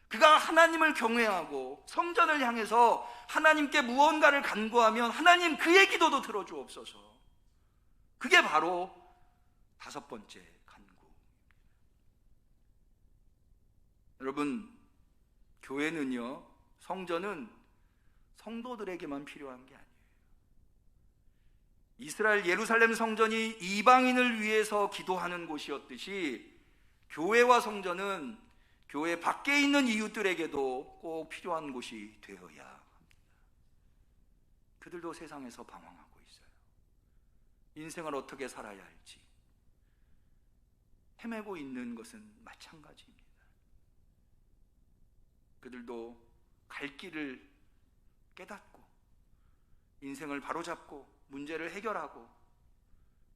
그가 하나님을 경외하고 성전을 향해서 하나님께 무언가를 간구하면 하나님 그의 기도도 들어주옵소서. 그게 바로 다섯 번째 간구. 여러분, 교회는요, 성전은 성도들에게만 필요한 게 아니에요. 이스라엘 예루살렘 성전이 이방인을 위해서 기도하는 곳이었듯이 교회와 성전은 교회 밖에 있는 이웃들에게도 꼭 필요한 곳이 되어야 합니다. 그들도 세상에서 방황하고 있어요. 인생을 어떻게 살아야 할지 헤매고 있는 것은 마찬가지입니다. 그들도 갈 길을 깨닫고 인생을 바로잡고 문제를 해결하고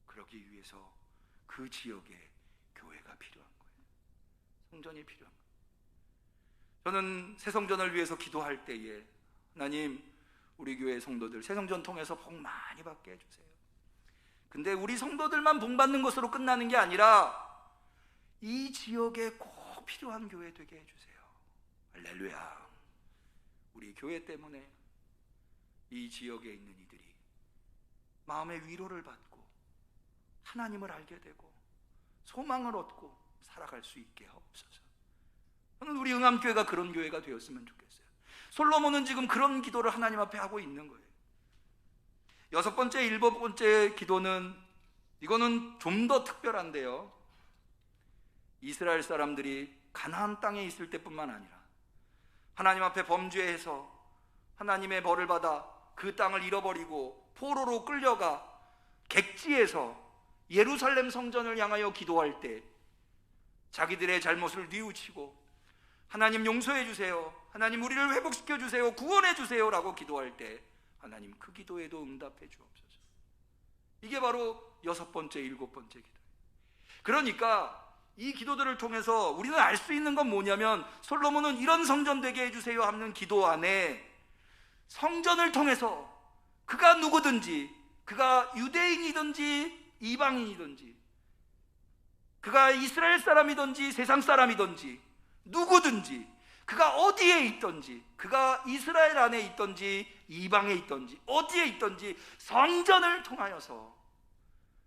그러기 위해서 그 지역에 교회가 필요한 거예요. 성전이 필요한 거예요. 저는 새 성전을 위해서 기도할 때에 하나님, 우리 교회 성도들 새 성전 통해서 복 많이 받게 해주세요. 근데 우리 성도들만 복 받는 것으로 끝나는 게 아니라 이 지역에 꼭 필요한 교회 되게 해주세요. 할렐루야. 우리 교회 때문에 이 지역에 있는 이들이 마음의 위로를 받고 하나님을 알게 되고 소망을 얻고 살아갈 수 있게 하옵소서. 저는 우리 응암교회가 그런 교회가 되었으면 좋겠어요. 솔로몬은 지금 그런 기도를 하나님 앞에 하고 있는 거예요. 여섯 번째, 일곱 번째 기도는, 이거는 좀 더 특별한데요, 이스라엘 사람들이 가나안 땅에 있을 때뿐만 아니라 하나님 앞에 범죄해서 하나님의 벌을 받아 그 땅을 잃어버리고 포로로 끌려가 객지에서 예루살렘 성전을 향하여 기도할 때 자기들의 잘못을 뉘우치고 하나님 용서해 주세요, 하나님 우리를 회복시켜 주세요, 구원해 주세요 라고 기도할 때 하나님 그 기도에도 응답해 주옵소서. 이게 바로 여섯 번째, 일곱 번째 기도예요. 그러니까 이 기도들을 통해서 우리는 알 수 있는 건 뭐냐면, 솔로몬은 이런 성전 되게 해주세요 하는 기도 안에 성전을 통해서 그가 누구든지, 그가 유대인이든지 이방인이든지, 그가 이스라엘 사람이든지 세상 사람이든지 누구든지, 그가 어디에 있든지, 그가 이스라엘 안에 있든지 이방에 있든지 어디에 있든지 성전을 통하여서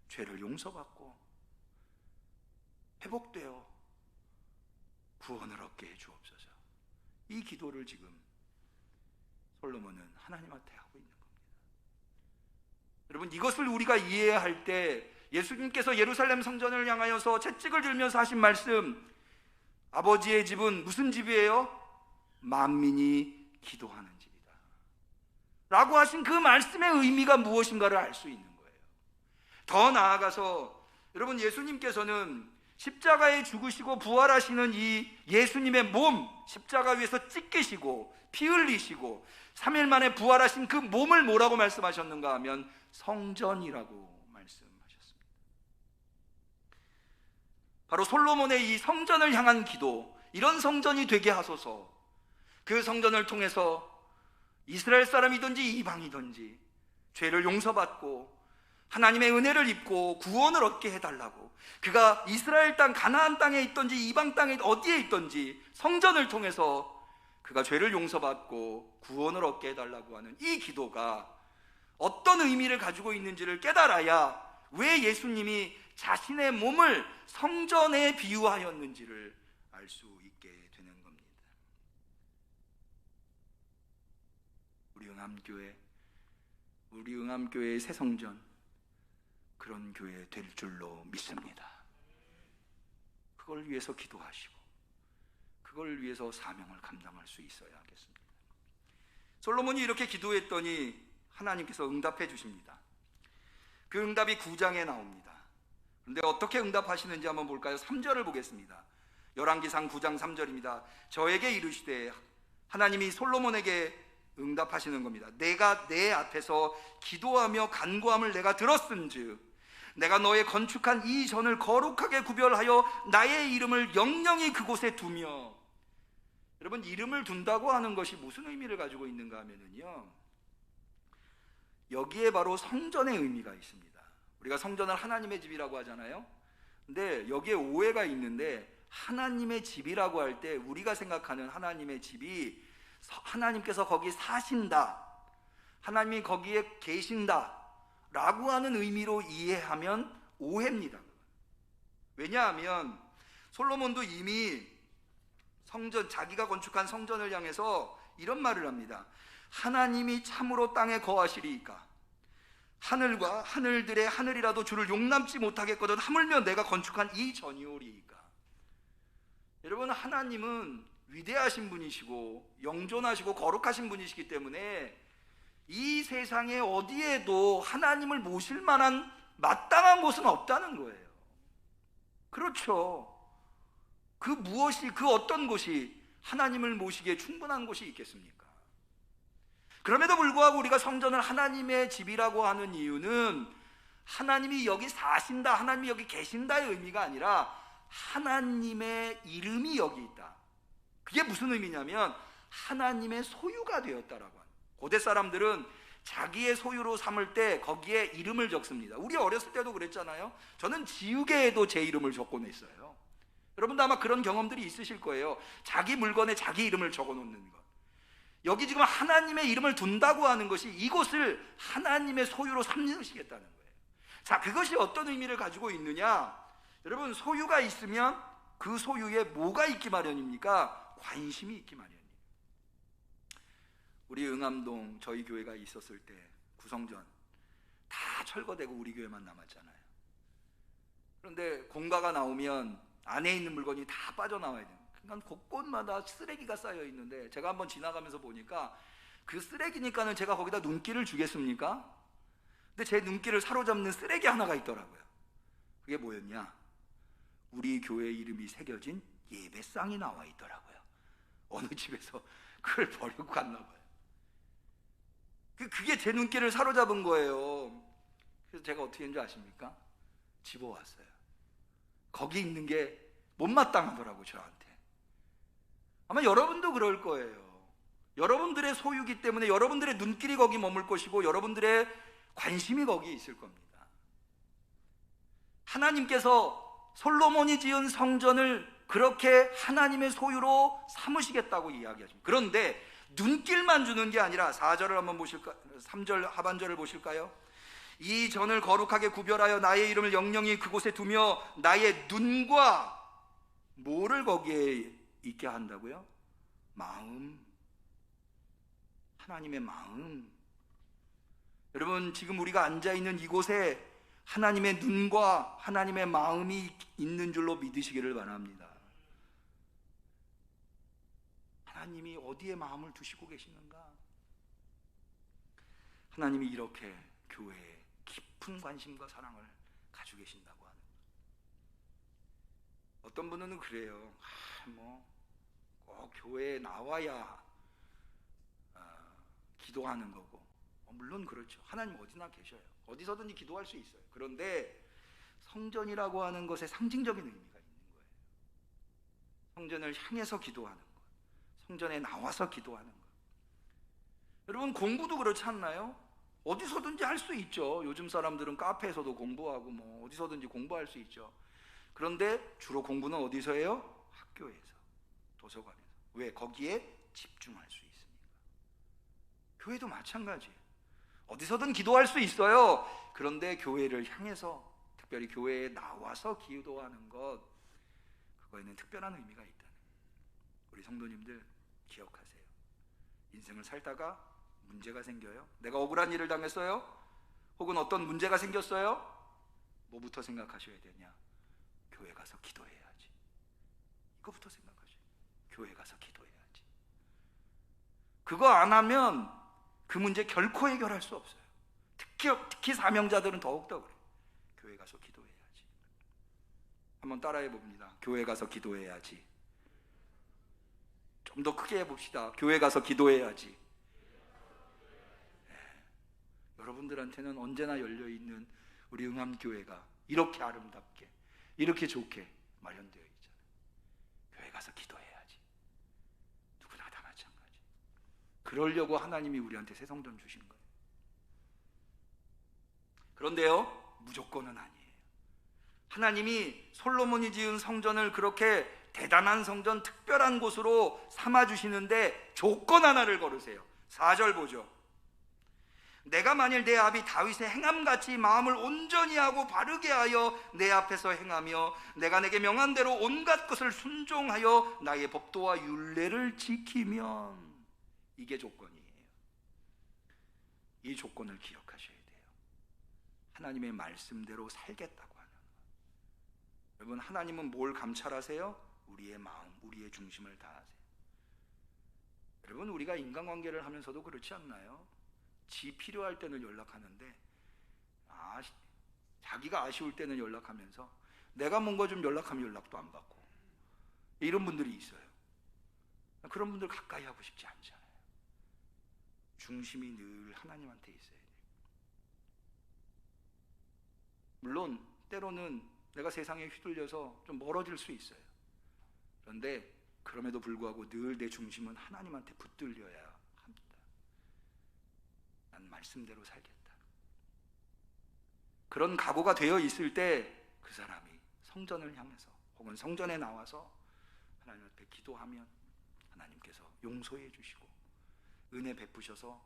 죄를 용서받고 회복되어 구원을 얻게 해 주옵소서. 이 기도를 지금 솔로몬은 하나님한테 하고 있는 겁니다. 여러분, 이것을 우리가 이해해야 할 때 예수님께서 예루살렘 성전을 향하여서 채찍을 들면서 하신 말씀, 아버지의 집은 무슨 집이에요? 만민이 기도하는 집이다 라고 하신 그 말씀의 의미가 무엇인가를 알 수 있는 거예요. 더 나아가서 여러분, 예수님께서는 십자가에 죽으시고 부활하시는 이 예수님의 몸, 십자가 위에서 찢기시고 피 흘리시고 3일 만에 부활하신 그 몸을 뭐라고 말씀하셨는가 하면 성전이라고 말씀하셨습니다. 바로 솔로몬의 이 성전을 향한 기도, 이런 성전이 되게 하소서. 그 성전을 통해서 이스라엘 사람이든지 이방이든지 죄를 용서받고 하나님의 은혜를 입고 구원을 얻게 해달라고, 그가 이스라엘 땅 가나안 땅에 있든지 이방 땅에 어디에 있든지 성전을 통해서 그가 죄를 용서받고 구원을 얻게 해달라고 하는 이 기도가 어떤 의미를 가지고 있는지를 깨달아야 왜 예수님이 자신의 몸을 성전에 비유하였는지를 알 수 있게 되는 겁니다. 우리 응암교회의 새 성전, 그런 교회 될 줄로 믿습니다. 그걸 위해서 기도하시고 그걸 위해서 사명을 감당할 수 있어야 하겠습니다. 솔로몬이 이렇게 기도했더니 하나님께서 응답해 주십니다. 그 응답이 9장에 나옵니다. 그런데 어떻게 응답하시는지 한번 볼까요? 3절을 보겠습니다. 열왕기상 9장 3절입니다. 저에게 이르시되, 하나님이 솔로몬에게 응답하시는 겁니다. 내가 내 앞에서 기도하며 간구함을 내가 들었은즉 내가 너의 건축한 이 전을 거룩하게 구별하여 나의 이름을 영영히 그곳에 두며. 여러분, 이름을 둔다고 하는 것이 무슨 의미를 가지고 있는가 하면요, 여기에 바로 성전의 의미가 있습니다. 우리가 성전을 하나님의 집이라고 하잖아요. 근데 여기에 오해가 있는데, 하나님의 집이라고 할 때 우리가 생각하는 하나님의 집이 하나님께서 거기 사신다, 하나님이 거기에 계신다 라고 하는 의미로 이해하면 오해입니다. 왜냐하면 솔로몬도 이미 성전, 자기가 건축한 성전을 향해서 이런 말을 합니다. 하나님이 참으로 땅에 거하시리이까, 하늘과 하늘들의 하늘이라도 주를 용납지 못하겠거든 하물며 내가 건축한 이 전이오리이까. 여러분, 하나님은 위대하신 분이시고 영존하시고 거룩하신 분이시기 때문에 이 세상에 어디에도 하나님을 모실 만한 마땅한 곳은 없다는 거예요. 그렇죠. 그 무엇이, 그 어떤 곳이 하나님을 모시기에 충분한 곳이 있겠습니까? 그럼에도 불구하고 우리가 성전을 하나님의 집이라고 하는 이유는 하나님이 여기 사신다, 하나님이 여기 계신다의 의미가 아니라 하나님의 이름이 여기 있다. 그게 무슨 의미냐면 하나님의 소유가 되었다라고 합니다. 고대 사람들은 자기의 소유로 삼을 때 거기에 이름을 적습니다. 우리 어렸을 때도 그랬잖아요. 저는 지우개에도 제 이름을 적곤 했어요. 여러분도 아마 그런 경험들이 있으실 거예요. 자기 물건에 자기 이름을 적어 놓는 것. 여기 지금 하나님의 이름을 둔다고 하는 것이 이곳을 하나님의 소유로 삼으시겠다는 거예요. 자, 그것이 어떤 의미를 가지고 있느냐? 여러분, 소유가 있으면 그 소유에 뭐가 있기 마련입니까? 관심이 있기 마련이에요. 우리 응암동 저희 교회가 있었을 때 구성전 다 철거되고 우리 교회만 남았잖아요. 그런데 공가가 나오면 안에 있는 물건이 다 빠져나와야 돼요. 그러니까 곳곳마다 쓰레기가 쌓여 있는데, 제가 한번 지나가면서 보니까 그 쓰레기니까는 제가 거기다 눈길을 주겠습니까? 근데 제 눈길을 사로잡는 쓰레기 하나가 있더라고요. 그게 뭐였냐? 우리 교회 이름이 새겨진 예배상이 나와 있더라고요. 어느 집에서 그걸 버리고 갔나 봐요. 그게 제 눈길을 사로잡은 거예요. 그래서 제가 어떻게 했는지 아십니까? 집어왔어요. 거기 있는 게 못마땅하더라고요, 저한테. 아마 여러분도 그럴 거예요. 여러분들의 소유기 때문에 여러분들의 눈길이 거기 머물 것이고 여러분들의 관심이 거기에 있을 겁니다. 하나님께서 솔로몬이 지은 성전을 그렇게 하나님의 소유로 삼으시겠다고 이야기하십니다. 그런데 눈길만 주는 게 아니라 4절을 한번 보실까? 3절 하반절을 보실까요? 이 전을 거룩하게 구별하여 나의 이름을 영영히 그곳에 두며 나의 눈과 뭐를 거기에 있게 한다고요? 마음. 하나님의 마음. 여러분, 지금 우리가 앉아있는 이곳에 하나님의 눈과 하나님의 마음이 있는 줄로 믿으시기를 바랍니다. 하나님이 어디에 마음을 두시고 계시는가? 하나님이 이렇게 교회에 깊은 관심과 사랑을 가지고 계신다고 하는 거예요. 어떤 분은 그래요. 꼭 교회에 나와야 기도하는 거고. 물론 그렇죠. 하나님 어디나 계셔요. 어디서든지 기도할 수 있어요. 그런데 성전이라고 하는 것에 상징적인 의미가 있는 거예요. 성전을 향해서 기도하는 것, 성전에 나와서 기도하는 것. 여러분, 공부도 그렇지 않나요? 어디서든지 할 수 있죠. 요즘 사람들은 카페에서도 공부하고 어디서든지 공부할 수 있죠. 그런데 주로 공부는 어디서 해요? 학교에서, 도서관에서. 왜? 거기에 집중할 수 있으니까. 교회도 마찬가지예요. 어디서든 기도할 수 있어요. 그런데 교회를 향해서, 특별히 교회에 나와서 기도하는 것, 그거에는 특별한 의미가 있다는 거예요. 우리 성도님들 기억하세요. 인생을 살다가 문제가 생겨요. 내가 억울한 일을 당했어요. 혹은 어떤 문제가 생겼어요. 뭐부터 생각하셔야 되냐? 교회 가서 기도해야지. 이거부터 생각하셔야 돼요. 교회 가서 기도해야지. 그거 안 하면 그 문제 결코 해결할 수 없어요. 특히 사명자들은 더욱더 그래요. 교회 가서 기도해야지. 한번 따라해 봅니다. 교회 가서 기도해야지. 좀 더 크게 해봅시다. 교회 가서 기도해야지. 여러분들한테는 언제나 열려있는 우리 응암교회가 이렇게 아름답게, 이렇게 좋게 마련되어 있잖아요. 교회 가서 기도해야지. 누구나 다 마찬가지. 그러려고 하나님이 우리한테 새 성전 주신 거예요. 그런데요, 무조건은 아니에요. 하나님이 솔로몬이 지은 성전을 그렇게 대단한 성전, 특별한 곳으로 삼아주시는데 조건 하나를 걸으세요. 4절 보죠. 내가 만일 내 아비 다윗의 행함같이 마음을 온전히 하고 바르게 하여 내 앞에서 행하며 내가 내게 명한 대로 온갖 것을 순종하여 나의 법도와 율례를 지키면, 이게 조건이에요. 이 조건을 기억하셔야 돼요. 하나님의 말씀대로 살겠다고 하는 것. 여러분, 하나님은 뭘 감찰하세요? 우리의 마음, 우리의 중심을 다하세요. 여러분, 우리가 인간관계를 하면서도 그렇지 않나요? 지 필요할 때는 연락하는데 자기가 아쉬울 때는 연락하면서 내가 뭔가 좀 연락하면 연락도 안 받고, 이런 분들이 있어요. 그런 분들 가까이 하고 싶지 않잖아요. 중심이 늘 하나님한테 있어야 돼요. 물론 때로는 내가 세상에 휘둘려서 좀 멀어질 수 있어요. 그런데 그럼에도 불구하고 늘 내 중심은 하나님한테 붙들려야 합니다. 난 말씀대로 살겠다. 그런 각오가 되어 있을 때 그 사람이 성전을 향해서 혹은 성전에 나와서 하나님 앞에 기도하면 하나님께서 용서해 주시고 은혜 베푸셔서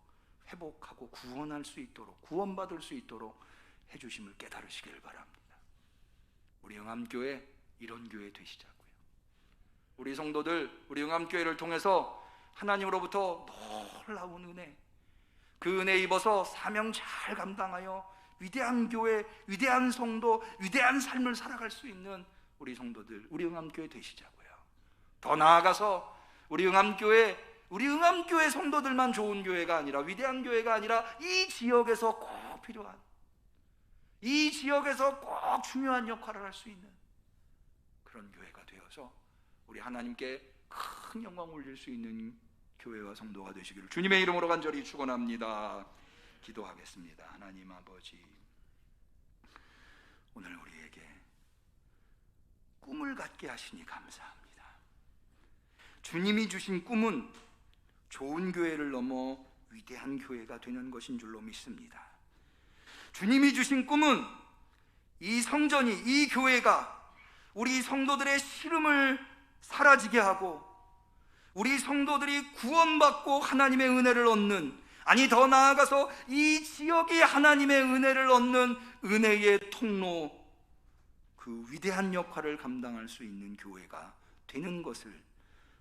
회복하고 구원할 수 있도록, 구원받을 수 있도록 해주심을 깨달으시길 바랍니다. 우리 응암교회 이런 교회 되시자고요. 우리 성도들, 우리 응암교회를 통해서 하나님으로부터 놀라운 은혜, 그 은혜 입어서 사명 잘 감당하여 위대한 교회, 위대한 성도, 위대한 삶을 살아갈 수 있는 우리 성도들, 우리 응암교회 되시자고요. 더 나아가서 우리 응암교회 성도들만 좋은 교회가 아니라, 위대한 교회가 아니라 이 지역에서 꼭 필요한, 이 지역에서 꼭 중요한 역할을 할 수 있는 그런 교회가 되어서 우리 하나님께 큰 영광 올릴 수 있는 교회와 성도가 되시기를 주님의 이름으로 간절히 축원합니다. 기도하겠습니다. 하나님 아버지, 오늘 우리에게 꿈을 갖게 하시니 감사합니다. 주님이 주신 꿈은 좋은 교회를 넘어 위대한 교회가 되는 것인 줄로 믿습니다. 주님이 주신 꿈은 이 성전이, 이 교회가 우리 성도들의 시름을 사라지게 하고 우리 성도들이 구원받고 하나님의 은혜를 얻는, 아니 더 나아가서 이 지역이 하나님의 은혜를 얻는 은혜의 통로, 그 위대한 역할을 감당할 수 있는 교회가 되는 것을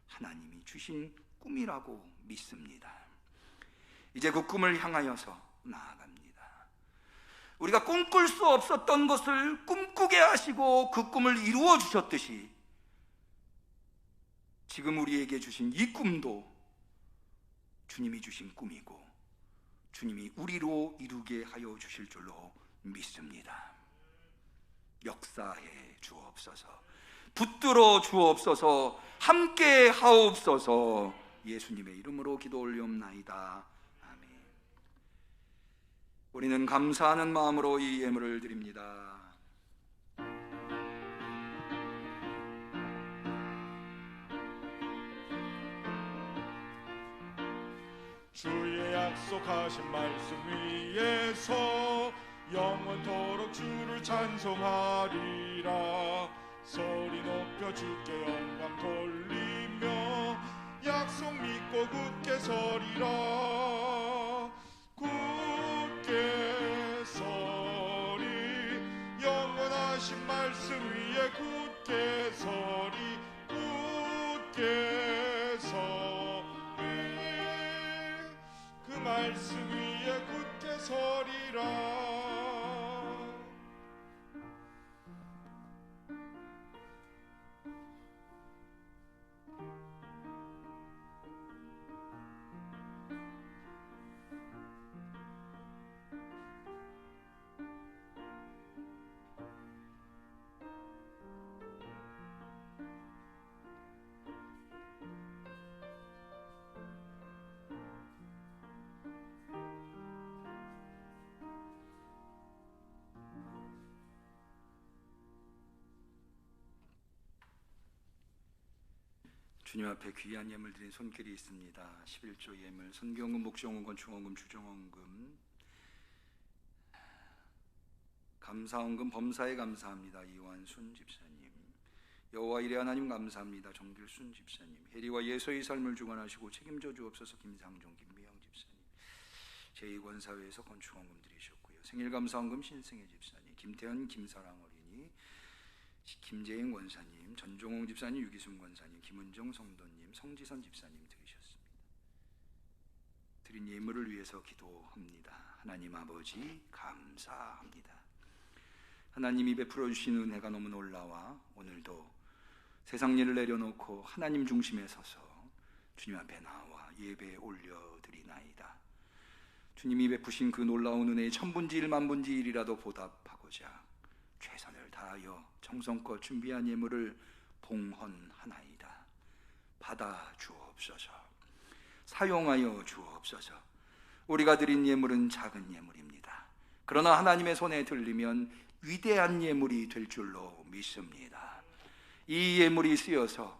하나님이 주신 꿈이라고 믿습니다. 이제 그 꿈을 향하여서 나아갑니다. 우리가 꿈꿀 수 없었던 것을 꿈꾸게 하시고 그 꿈을 이루어 주셨듯이 지금 우리에게 주신 이 꿈도 주님이 주신 꿈이고 주님이 우리로 이루게 하여 주실 줄로 믿습니다. 역사해 주옵소서. 붙들어 주옵소서. 함께 하옵소서. 예수님의 이름으로 기도 올리옵나이다. 아멘. 우리는 감사하는 마음으로 이 예물을 드립니다. 주의 약속하신 말씀 위에서 영원토록 주를 찬송하리라. 소리 높여 주께 영광 돌리며 약속 믿고 굳게 서리라. 굳게 서리. 영원하신 말씀 위에 굳게 서리. 굳게 서리. 그 말씀 위에 굳게 서리라. 주님 앞에 귀한 예물 드린 손길이 있습니다. 11조 예물, 선교헌금, 목시헌금, 중헌금, 주정헌금, 감사헌금, 범사에 감사합니다. 이완순 집사님. 여호와 이레 하나님 감사합니다. 정길순 집사님. 혜리와 예서의 삶을 주관하시고 책임져 주옵소서. 김상종, 김미영 집사님. 제2권사회에서 건축헌금 드리셨고요. 생일감사헌금 신승혜 집사님, 김태현, 김사랑 어린이, 김재행 원사님, 전종홍 집사님, 유기순 권사님, 김은정 성도님, 성지선 집사님 드리셨습니다. 드린 예물을 위해서 기도합니다. 하나님 아버지 감사합니다. 하나님이 베풀어 주신 은혜가 너무 놀라와 오늘도 세상 일을 내려놓고 하나님 중심에 서서 주님 앞에 나와 예배 올려드리나이다. 주님이 베푸신 그 놀라운 은혜의 천분지 일 만분지 일이라도 보답하고자 최선을 다하여 정성껏 준비한 예물을 봉헌하나이다. 받아 주옵소서. 사용하여 주옵소서. 우리가 드린 예물은 작은 예물입니다. 그러나 하나님의 손에 들리면 위대한 예물이 될 줄로 믿습니다. 이 예물이 쓰여서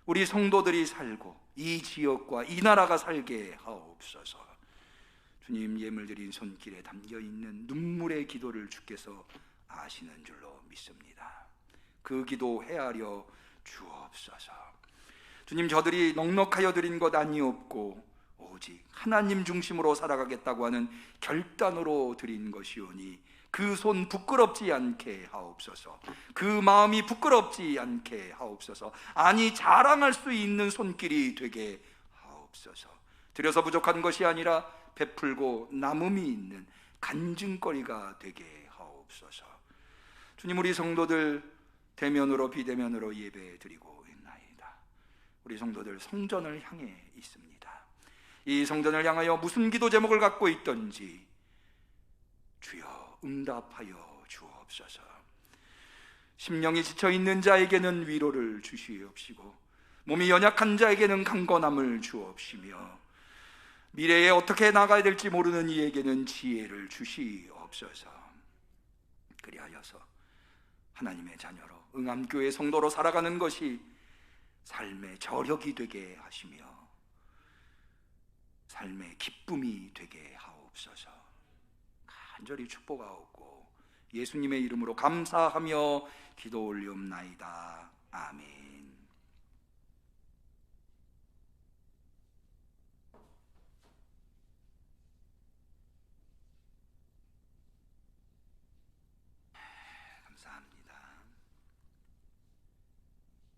우리 성도들이 살고 이 지역과 이 나라가 살게 하옵소서. 주님, 예물 드린 손길에 담겨있는 눈물의 기도를 주께서 아시는 줄로 믿습니다. 그 기도 헤아려 주옵소서. 주님, 저들이 넉넉하여 드린 것 아니옵고 오직 하나님 중심으로 살아가겠다고 하는 결단으로 드린 것이오니 그 손 부끄럽지 않게 하옵소서. 그 마음이 부끄럽지 않게 하옵소서. 아니, 자랑할 수 있는 손길이 되게 하옵소서. 드려서 부족한 것이 아니라 베풀고 남음이 있는 간증거리가 되게 하옵소서. 주님, 우리 성도들 대면으로 비대면으로 예배 드리고 있나이다. 우리 성도들 성전을 향해 있습니다. 이 성전을 향하여 무슨 기도 제목을 갖고 있던지 주여 응답하여 주옵소서. 심령이 지쳐있는 자에게는 위로를 주시옵시고 몸이 연약한 자에게는 강건함을 주옵시며 미래에 어떻게 나가야 될지 모르는 이에게는 지혜를 주시옵소서. 그리하여서 하나님의 자녀로 응암교회 성도로 살아가는 것이 삶의 저력이 되게 하시며 삶의 기쁨이 되게 하옵소서. 간절히 축복하옵고 예수님의 이름으로 감사하며 기도 올리옵나이다. 아멘. 감사합니다.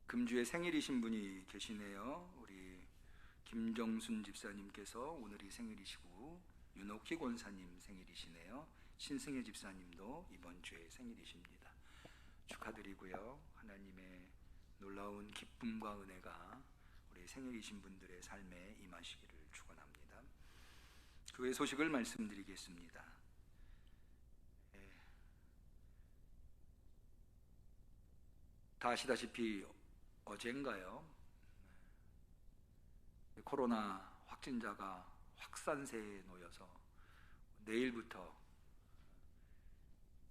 금주에 생일이신 분이 계시네요. 우리 김정순 집사님께서 오늘이 생일이시고 윤옥희 권사님 생일이시네요. 신승혜 집사님도 이번 주에 생일이십니다. 축하드리고요. 하나님의 놀라운 기쁨과 은혜가 우리 생일이신 분들의 삶에 임하시기를 축원합니다. 교회 소식을 말씀드리겠습니다. 다 아시다시피 어젠가요? 코로나 확진자가 확산세에 놓여서 내일부터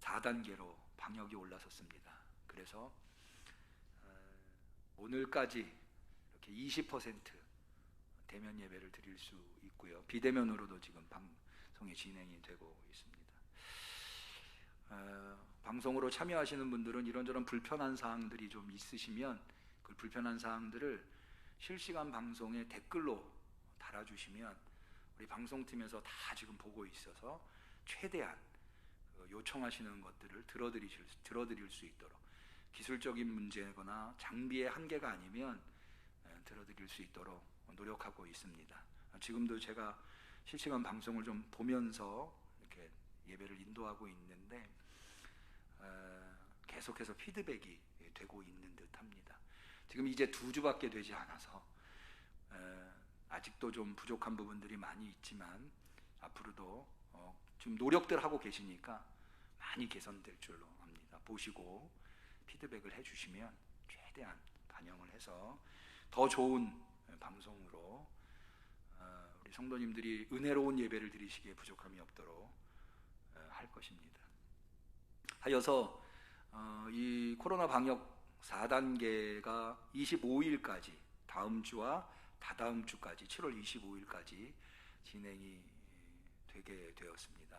4단계로 방역이 올라섰습니다. 그래서 오늘까지 이렇게 20% 대면 예배를 드릴 수 있고요. 비대면으로도 지금 방송이 진행이 되고 있습니다. 방송으로 참여하시는 분들은 이런저런 불편한 사항들이 좀 있으시면 그 불편한 사항들을 실시간 방송에 댓글로 달아주시면 우리 방송팀에서 다 지금 보고 있어서 최대한 요청하시는 것들을 들어드릴 수 있도록, 기술적인 문제거나 장비의 한계가 아니면 들어드릴 수 있도록 노력하고 있습니다. 지금도 제가 실시간 방송을 좀 보면서 이렇게 예배를 인도하고 있는데 계속해서 피드백이 되고 있는 듯합니다. 지금 이제 2주밖에 되지 않아서 아직도 좀 부족한 부분들이 많이 있지만 앞으로도 지금 노력들 하고 계시니까 많이 개선될 줄로 압니다. 보시고 피드백을 해주시면 최대한 반영을 해서 더 좋은 방송으로 우리 성도님들이 은혜로운 예배를 드리시기에 부족함이 없도록 할 것입니다. 하여서 이 코로나 방역 4단계가 25일까지, 다음 주와 다다음 주까지 7월 25일까지 진행이 되게 되었습니다.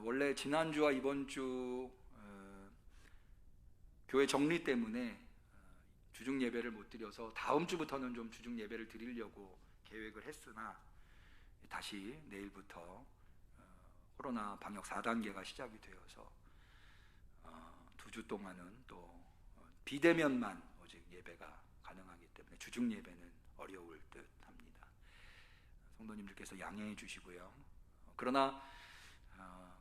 원래 지난주와 이번 주 교회 정리 때문에 주중 예배를 못 드려서 다음 주부터는 좀 주중 예배를 드리려고 계획을 했으나 다시 내일부터 코로나 방역 4단계가 시작이 되어서 2주 동안은 또 비대면만 오직 예배가 가능하기 때문에 주중 예배는 어려울 듯 합니다. 성도님들께서 양해해 주시고요. 그러나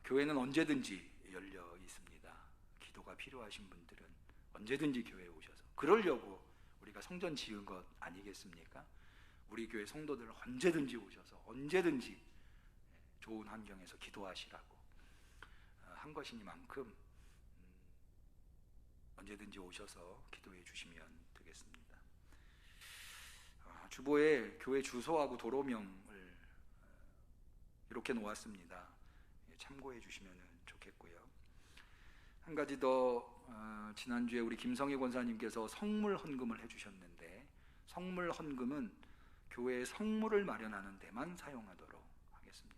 교회는 언제든지 열려 있습니다. 기도가 필요하신 분들은 언제든지 교회에 오셔서, 그러려고 우리가 성전 지은 것 아니겠습니까? 우리 교회 성도들 언제든지 오셔서 언제든지 좋은 환경에서 기도하시라고 한 것이니만큼 언제든지 오셔서 기도해 주시면 되겠습니다. 주보에 교회 주소하고 도로명을 이렇게 놓았습니다. 참고해 주시면 좋겠고요. 한 가지 더, 지난주에 우리 김성희 권사님께서 성물 헌금을 해주셨는데, 성물 헌금은 교회에 성물을 마련하는 데만 사용하도록 하겠습니다.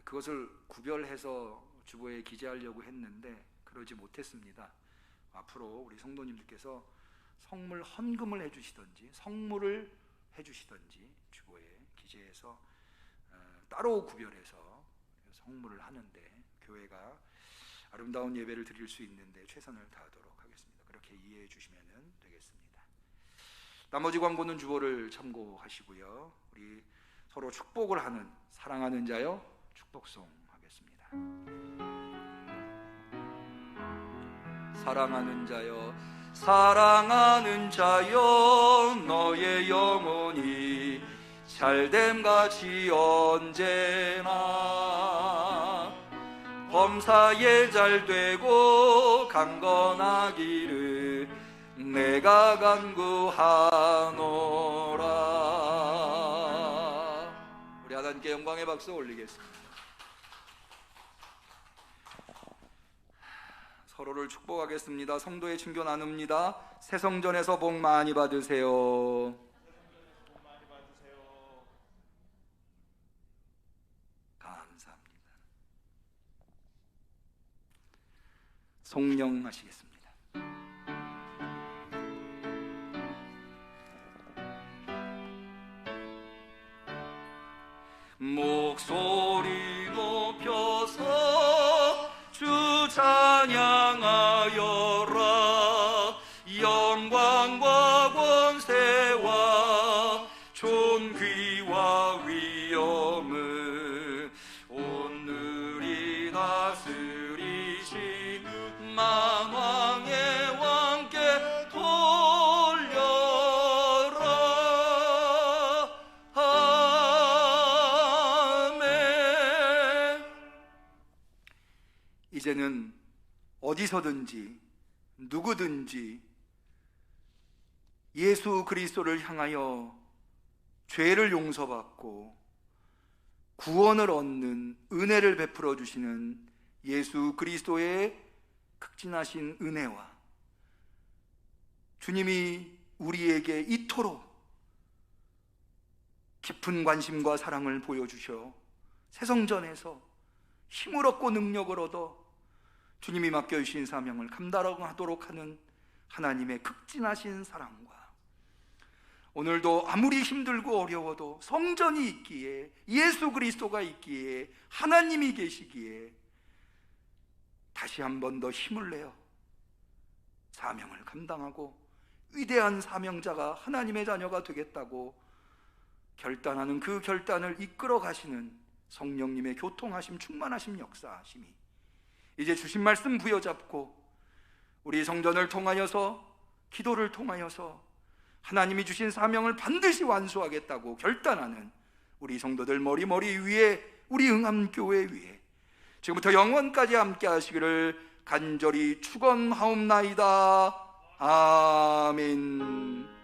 그것을 구별해서 주보에 기재하려고 했는데 그러지 못했습니다. 앞으로 우리 성도님들께서 성물 헌금을 해주시든지 성물을 해주시든지 주보에 기재해서 따로 구별해서 성물을 하는데 교회가 아름다운 예배를 드릴 수 있는데 최선을 다하도록 하겠습니다. 그렇게 이해해 주시면 되겠습니다. 나머지 광고는 주보를 참고하시고요. 우리 서로 축복을 하는 사랑하는 자여 축복송 하겠습니다. 사랑하는 자여, 사랑하는 자여, 너의 영혼이 잘됨같이 언제나 범사에 잘되고 강건하기를 내가 간구하노라. 우리 하나님께 영광의 박수 올리겠습니다. 서로를 축복하겠습니다. 성도의 친교 나눕니다. 새성전에서 복 많이 받으세요. 감사합니다. 송영하시겠습니다. 목소리 높여서 주 찬양하여라. 영광과 권세와 존귀와 위엄을 오늘이 다스리신 만왕의 왕께 돌려라. 아멘. 이제는 어디서든지 누구든지 예수 그리스도를 향하여 죄를 용서받고 구원을 얻는 은혜를 베풀어 주시는 예수 그리스도의 극진하신 은혜와 주님이 우리에게 이토록 깊은 관심과 사랑을 보여주셔 새성전에서 힘을 얻고 능력을 얻어 주님이 맡겨주신 사명을 감당하도록 하는 하나님의 극진하신 사랑과 오늘도 아무리 힘들고 어려워도 성전이 있기에 예수 그리스도가 있기에 하나님이 계시기에 다시 한 번 더 힘을 내어 사명을 감당하고 위대한 사명자가 하나님의 자녀가 되겠다고 결단하는 그 결단을 이끌어 가시는 성령님의 교통하심, 충만하심, 역사하심이 이제 주신 말씀 부여잡고 우리 성전을 통하여서 기도를 통하여서 하나님이 주신 사명을 반드시 완수하겠다고 결단하는 우리 성도들 머리 위에 우리 응암교회 위에 지금부터 영원까지 함께 하시기를 간절히 축원하옵나이다. 아멘.